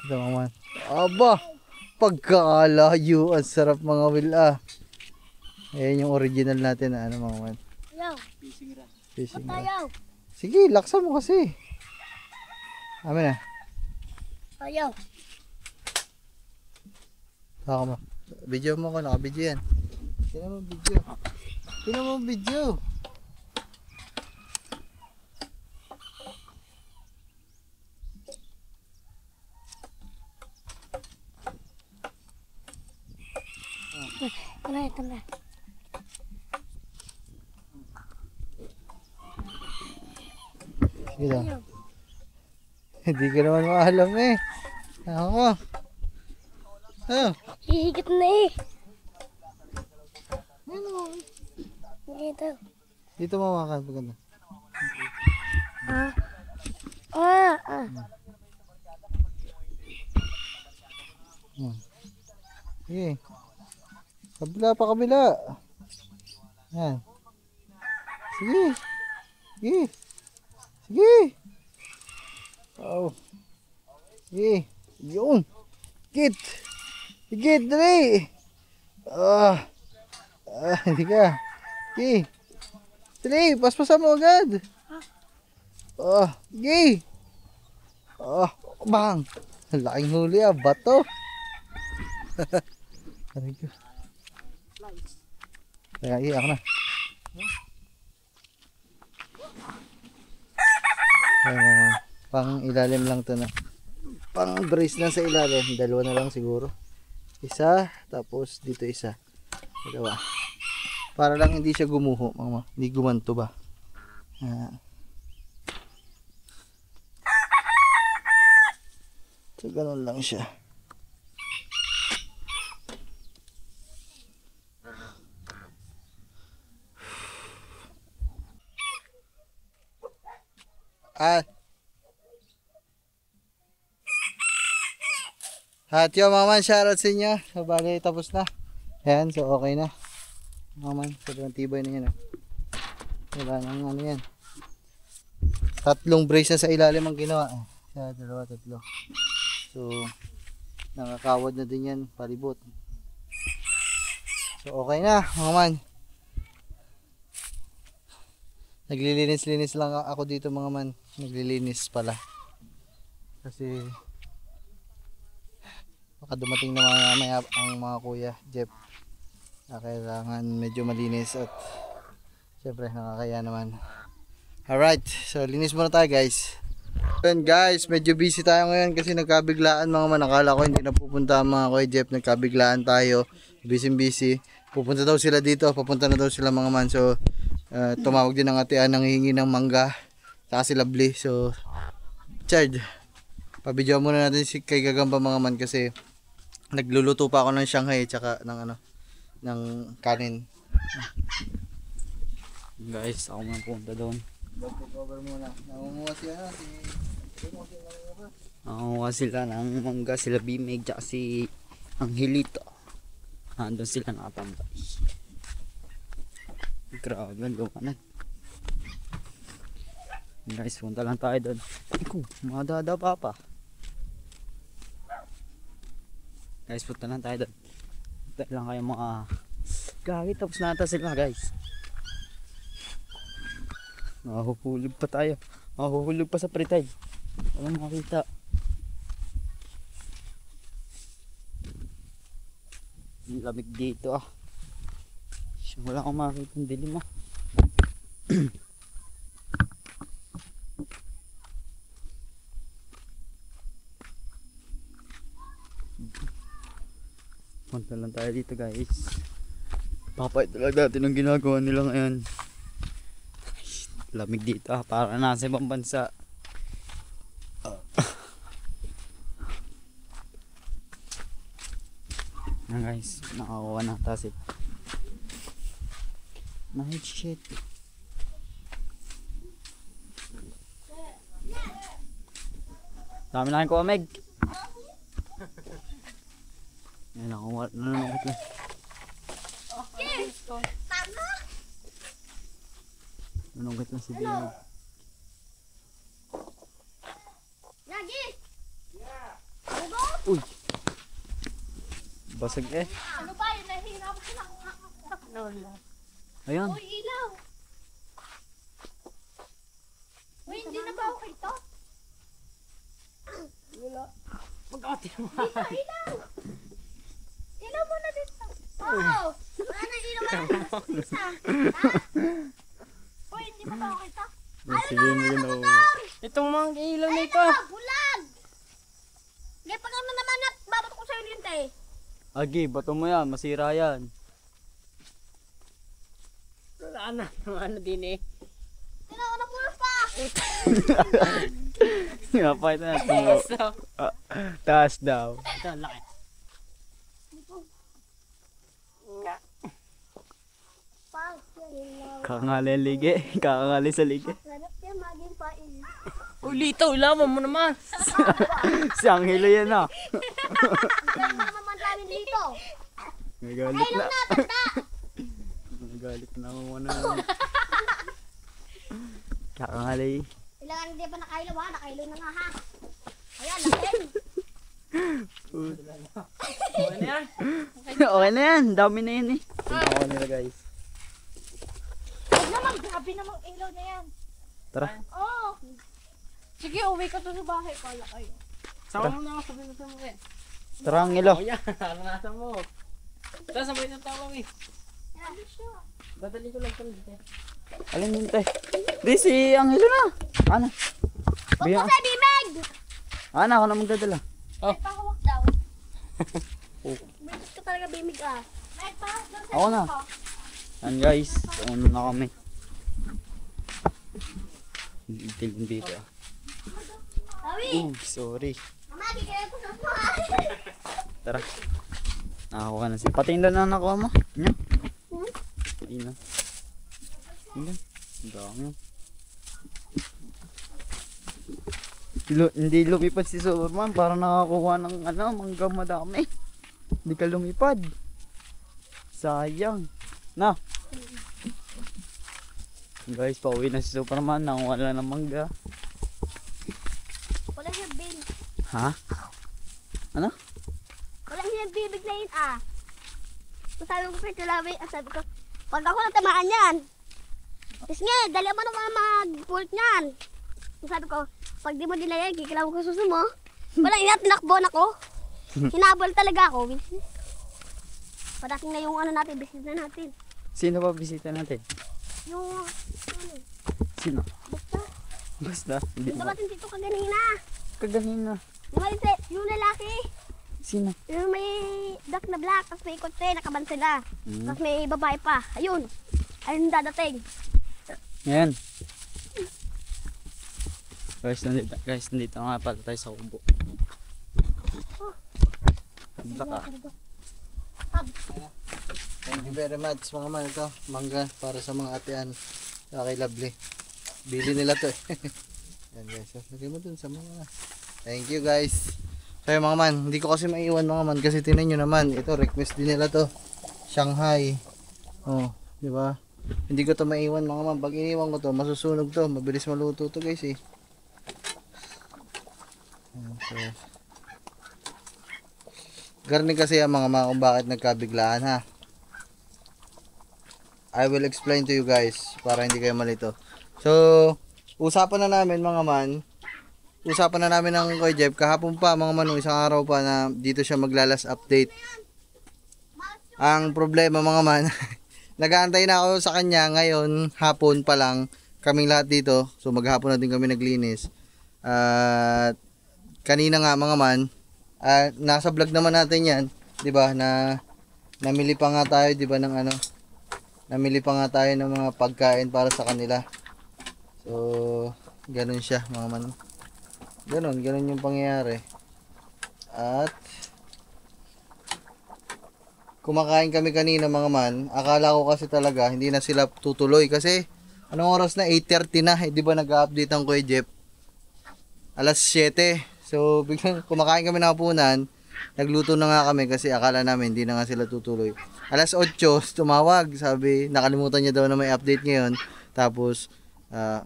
Ito mga. Aba! Pagkakalayo, ang sarap mga wil Ayan yung original natin na mga man. Fishing rod. Sige, laksan mo kasi. Amin na. Ayaw. Saka mo. Video mo ko, naka-video yan. Tingnan mo video. Tingnan mo video. Ito na. Sige daw. Hindi ko naman maalam eh. Ako. Hihigit na eh. Dito. Dito mawakan paganda. Sige. Kabila pa kabila. Yan. Sige. Sige. Sige. Oh. Sige. Yun. Higit. Higit, dali. Hindi ka. Sige. Dali, paspasan mo agad. Sige. Bang. Laking huli bato. Aray ko. Kaya iyak na. Pang ilalim lang to na. Pang brace lang sa ilalim. Dalawa na lang siguro. Isa, tapos dito isa. Dalawa. Para lang hindi siya gumuho, mama. Hindi gumanto ba? So, ganun lang siya. At yung mga man, shoutout sa inyo. So, bali, tapos na. Ayan, so okay na. Mga man, sobrang tibay na yan. Wala nang ano yan. 3 brace na sa ilalim ang ginawa. Isa, 2, 3. So, nakakawad na din yan, palibot. So, okay na, mga man. Naglilinis-linis lang ako dito, mga man. Naglilinis pala. Kasi, baka dumating na mamaya ang mga kuya, Jeff. Na kailangan medyo malinis at syempre nakakaya naman. Alright, so linis muna tayo guys. And guys, medyo busy tayo ngayon kasi nagkabiglaan mga man. Akala ko hindi na pupunta ang mga kuya Jeff. Nagkabiglaan tayo. Busy. Pupunta daw sila dito. Papunta na daw sila mga man. So, tumawag din ang atian ng hingi ng mangga. Saka si Lovely. So, Chard, pabidyo muna natin si kay Gagamba mga man kasi nagluluto pa ako ng Shanghai tsaka ng ng kanin. Guys, ako muna punta doon. Cover muna. Nangunguha siya Nangunguha sila ng mangga, sila Bimig, tsaka si Angelito. Andun sila nakatambay. Grabe, lumanan. Guys, punta lang tayo doon. Ikaw, madada pa. Guys, punta lang tayo doon. Punta lang kayo mga gagi, tapos na ata sila guys. Nahuhulog pa tayo. Nahuhulog pa sa pretay. Walang makita. Ang lamig dito Wala akong makita ng dilim Punta lang tayo dito guys. Papay talaga natin ang ginagawa nila ngayon. Lamig dito para nasa ibang bansa. Na guys, nakakuha na tasit. Night shit. Dami na kayo kuha, Meg. Yan ako, nanunungkit lang. Nanunungkit lang si Bimig. Lagi! Uy! Basag Ano ba yun? Nahihirap ko na. Lola. Ayan. Uy, ilaw! Uy, hindi na ba okay to? Wala. Pagkati mo. Dito, ilaw! Ilaw mo na dito. Oo! Wala na ilaw mo na isa. Ha? Uy, hindi ba ba okay to? Sige mo yun ako. Itong mga ilaw na ito. Ito, bulag! Ngayon, pag ano naman at babat ko sa'yo yun, te. Agi, bato mo yan. Masira yan. Wala na. Ano din eh. Kailangan na pulos pa! Nga pa ito na. Taas daw. Ito, laki. Kakangali ang ligi. Kakangali sa ligi. Sarap yan, maging pain. Uy, Lito, ilaman mo naman. Si Angelo yan Kaya naman dami dito. Nagalit Ay, lang na, tanda! Nagalit na ako na. Kakangali. Kailangan hindi pa nakailaw ha. Nakailaw na nga ha. Ayan, lakin. Okay na yan. Dami na yan eh. Tingnan ko nila guys. Huwag naman, grabe namang ilaw na yan. Tara. Oo. Sige, uwi ka to sa bahay. Kala kayo. Sama mo na ako sa binutin mo eh. Tara ang ilaw. O yan, naranasan mo. Tara, sabay ng tawag eh. Dadali ko lang ito dito. Alin yun tayo? Di si Angelo na. Ana. Huwag Biya. mo sa bibig! Ana, ako na magdadala. May pahawak daw. Bilis ka talaga bimig ah. May pahawak daw sa Ako na. Yan guys. Ano na kami. Dilim dito ah. Tawi! Sorry. Mama, kikaya ko sa mga. Tara. Nakakuha na siya. Pati na nakuha mo. Yan. Ayun na. Ayun. Ang dami. Hindi lumipad si Superman para nakakuha ng mangga madami. Hindi ka lumipad. Sayang. Na. Guys, pauwi na si Superman. Nakuha na ng mangga. Wala siyang bibig. Ha? Ano? Wala siyang bibig na yun ah. So, sabi ko kay Tulawi, sabi ko, pag ako natamaan yan. Tapos nga, dali mo naman mag-bolt niyan. So, sabi ko, pag di mo dinala yan, kikilaw ko suso mo. Wala, tinakbon ako. Hinabol talaga ako. Padating na yung ano natin, bisita natin. Sino ba bisita natin? Yung, Sino? basta. Basta. Hindi Yung mo. dapatin dito kaganina. Kaganina. Yung lalaki. Sino? Yung may duck na black, tapos may ikot nakaban sila. Tapos may babae pa. Ayun. Ayun dadating. Ayan. Guys, nandito nga pala tayo sa kubo. Baka. Thank you very much mga man. Ito, mangga para sa mga atean. Kay Lovely. Bili nila to eh. Yan guys. Lagay mo dun sa mga. Thank you guys. So yung mga man, hindi ko kasi maiwan mga man kasi tinan nyo naman, ito request din nila to. Shanghai. Oh, di ba? Hindi ko to maiwan mga man. Pag iniwan ko to, masusunog to. Mabilis maluto to guys eh. So, garni kasi ang mga kung bakit nagkabiglaan ha. I will explain to you guys para hindi kayo malito. So, usapan na namin mga man. Usapan na namin ng Kuya Jeff kahapon pa mga man, isang araw pa na dito siya maglalas update. Ang problema mga man, nag-aantay na ako sa kanya ngayon, hapon pa lang kaming lahat dito. So maghapon na din kami naglinis. At kanina nga mga man, nasa vlog naman natin 'yan, 'di ba? Na namili pa nga tayo, 'di ba, ng ano? Namili pa nga tayo ng mga pagkain para sa kanila. So, ganun siya mga man. Ganun yung pangyayari. At kumakain kami kanina mga man. Akala ko kasi talaga hindi na sila tutuloy kasi anong oras na? 8:30 na. Di ba nag-update ang Kuya Jeff? Alas 7. So biglang kumakain kami ng hapunan. Nagluto na nga kami kasi akala namin hindi na nga sila tutuloy. Alas 8 tumawag. Sabi nakalimutan niya daw na may update ngayon. Tapos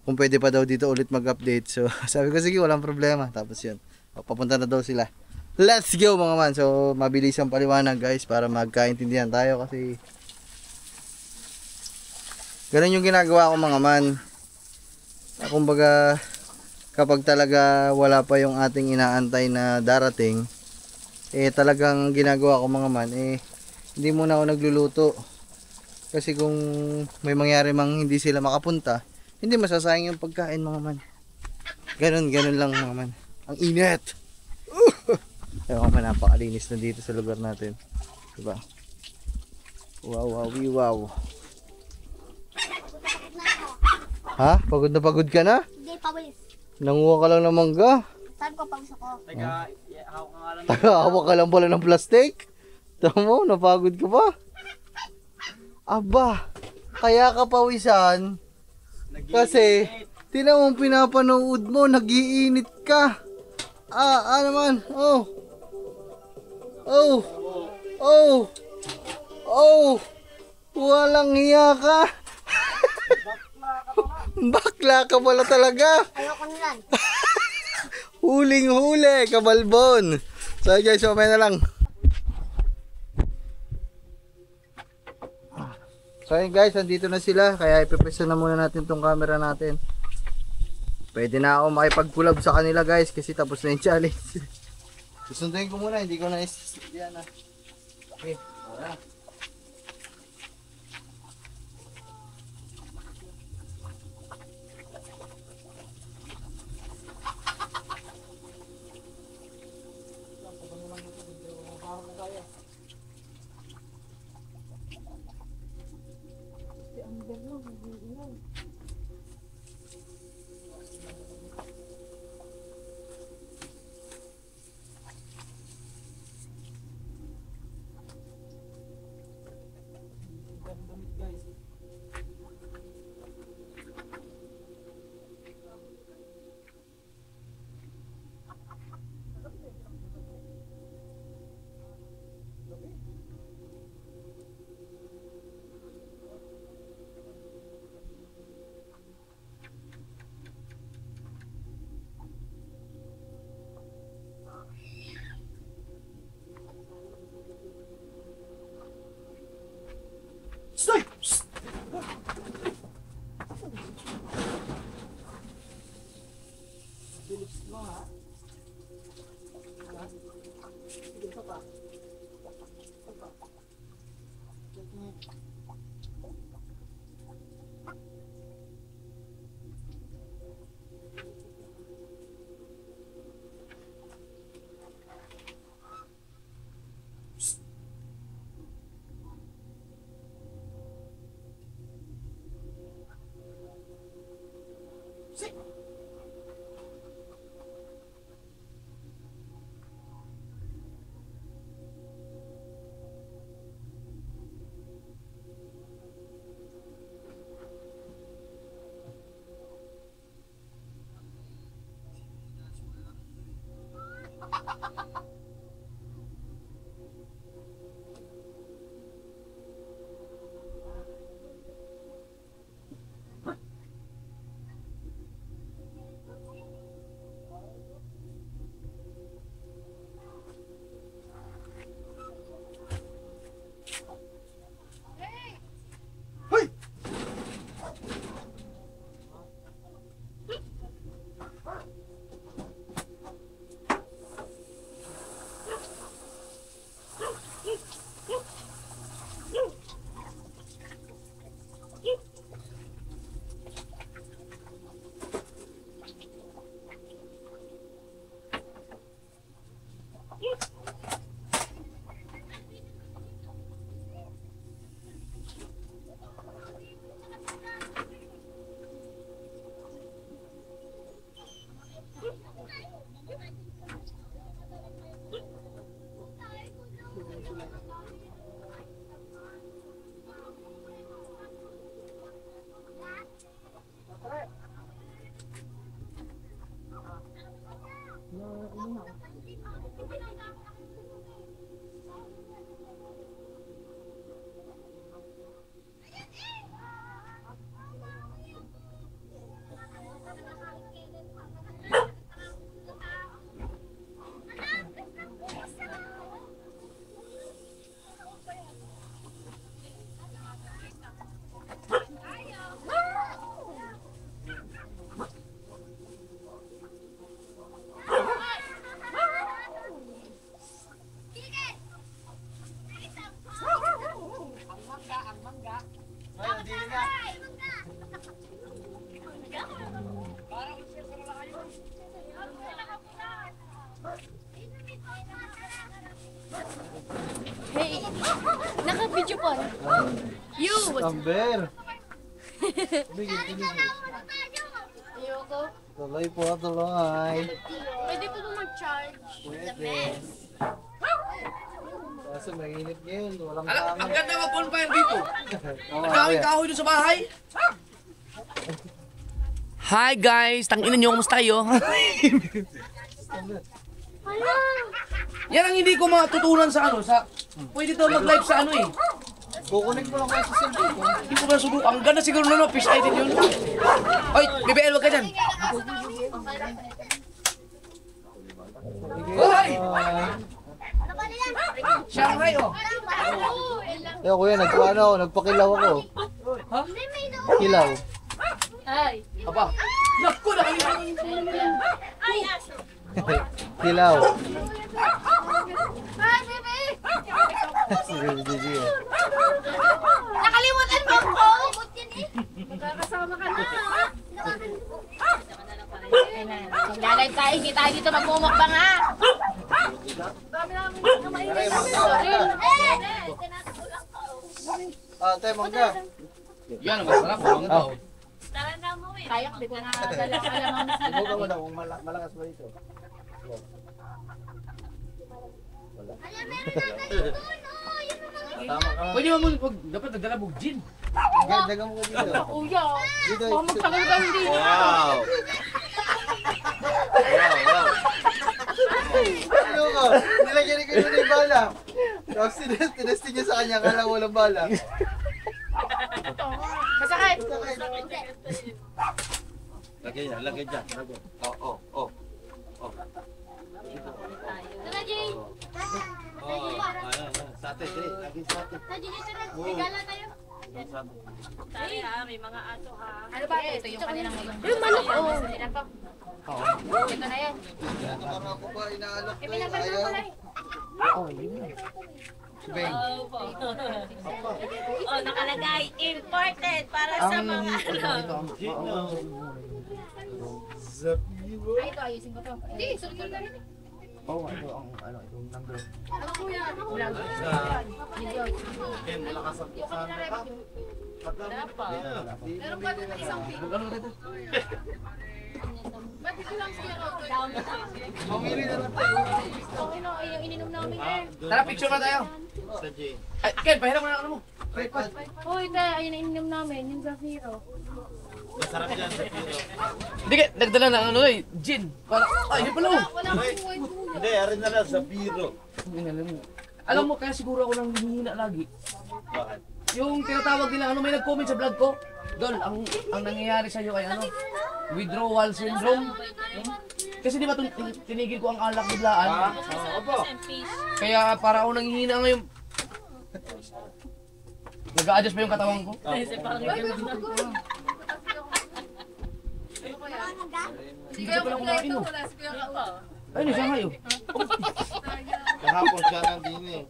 kung pwede pa daw dito ulit mag-update. So sabi ko sige, walang problema. Tapos yun, papunta na daw sila. Let's go mga man. So mabilis ang paliwanag guys para magkaintindihan tayo kasi ganun yung ginagawa ko mga man. Kumbaga kapag talaga wala pa yung ating inaantay na darating, talagang ginagawa ko mga man, hindi muna ako nagluluto. Kasi kung may mangyari mang hindi sila makapunta, hindi masasayang yung pagkain mga man. Ganun lang mga man. Ang init! Ewan ko, napakalinis na dito sa lugar natin. Diba? Wow. Ha? Pagod na pagod ka na? Hindi, pawis. Nanguha ka lang ng mangga? Sabi ko, pawis ako. Hawak ka lang pala ng plastic? Tama mo, napagod ka pa? Aba, kaya ka pawisan? Kasi, tinan mo pinapanood mo, nag-iinit ka. Naman, walang hiya ka. Bakla ka pala talaga. Ayoko nilan. Huling-huli, kabalbon. So guys, mamaya na lang. So ayun guys, andito na sila. Kaya ipipresa na muna natin tong camera natin. Pwede na ako makipag-collab sa kanila guys kasi tapos na yung challenge. Susunduin ko muna, hindi ko na yan ah. Okay, wala. Stay! Hey, naka-video pa. You, Amber! Tumigil. ayoko. Tuloy po, tuloy. Pwede po ba mag-charge? Pwede. Kaso mainit ngayon, walang Alam, tama. ang ganda mag-bonfire dito. Oo, Nagkawin kuya. kahoy doon sa bahay. Hi guys, tanginan nyo, kumusta kayo? Yan ang hindi ko matutunan sa ano, sa pwede daw mag-live sa ano eh. Kukunik mo lang kayo sa cellphone ko. Hindi ko ba subukan? Ang ganda siguro nun, fish eye din yun. Oy, BBL, wag ka dyan. Hoy! Shanghai, oh. Eh kuya, nagpakilaw ako. Ha? Kilaw. Aba. Naku, nakalimutan. Kilaw. Nakalimutan mo ako! Magkakasama ka na. Maglalay tayo, hindi tayo dito magmumukbang ha. Tayo mangga. Yan, masarap. Ang daw. Kaya ko dito na dala ka lang ang Subukan mo daw kung malakas ba dito. Tama ka. Pwede mo, dapat nagdala mo gin. Dagan mo ko dito. kuya. Dito. Baka magtagal ka hindi. Wow! Ano ka? Nilagyan ni kayo ng bala. Tapos tinesting niya sa kanya, kala walang bala. Masakit. Lagay dyan, lagay dyan. Oh. Tara, Jay. Sate, dire. Lagay sate. Regala tayo. Ano ba ito? Yung kanilang yung manok. Ito na yan. Para ako ba inaalok ko Pinagpag yung na ayaw? pala eh. Beng. Oh, nakalagay imported para sa mga Ay, ito ayusin ko to. Hindi, sulit ko na rin. Oh, itong number. Ano kuya? Vlog. Video. Malakas ang Meron ba naman isang pin? Ba't ito lang siya ako? Mamili na lang tayo. Okay na, ay, yung ininom namin eh. Tara, picture na tayo. Ay, Ken, pahiram mo na ano mo. Uy, tayo, ayun ang ininom namin, yung Zafiro. Masarap yan sa piro. Hindi ka, nagdala ng ano eh, gin. Para, ay, yun pala oh. Wala akong buhay kuya. Hindi, arin na lang sa piro. Alam mo, kaya siguro ako nang hihina lagi. Bakit? Yung tinatawag nila, ano, may nag-comment sa vlog ko. Dol, ang nangyayari sa'yo ay ano, withdrawal syndrome. Kasi di ba tinigil ko ang alak biglaan? Opo. Kaya para ako nanghihina ngayon. Nag-a-adjust pa yung katawan ko. Hindi kaya pala kung kumain, oh. wala si Kuya Kao. Ay, ni Shanghai oh. Kahapon siya nandun eh.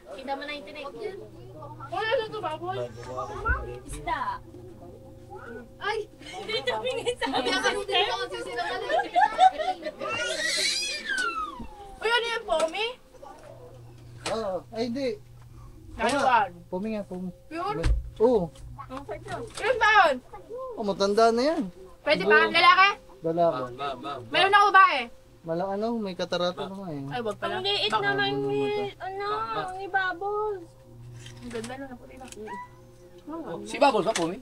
Kita mo na yung tinig. Wala na ito, baboy. Isda. Ay! Hindi tumingin sa Hindi ako hindi ako sisilakan. Uy, ano yan, Pomi? Oo. Ay, hindi. Kailan? Pumi nga, pumi. Pure? Oo. Ilan taon? Oh, matanda na yan. Pwede ba? Lalaki? Lalaki. Meron ako babae. Malang ano, may katarata naman eh. Ay, wag pala. Ang liit naman ni, ni Babos. Ang ganda na, naputi na. Si Bubbles ba, Pumi?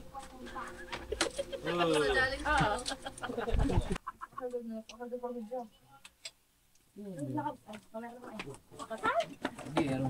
Hindi, ano.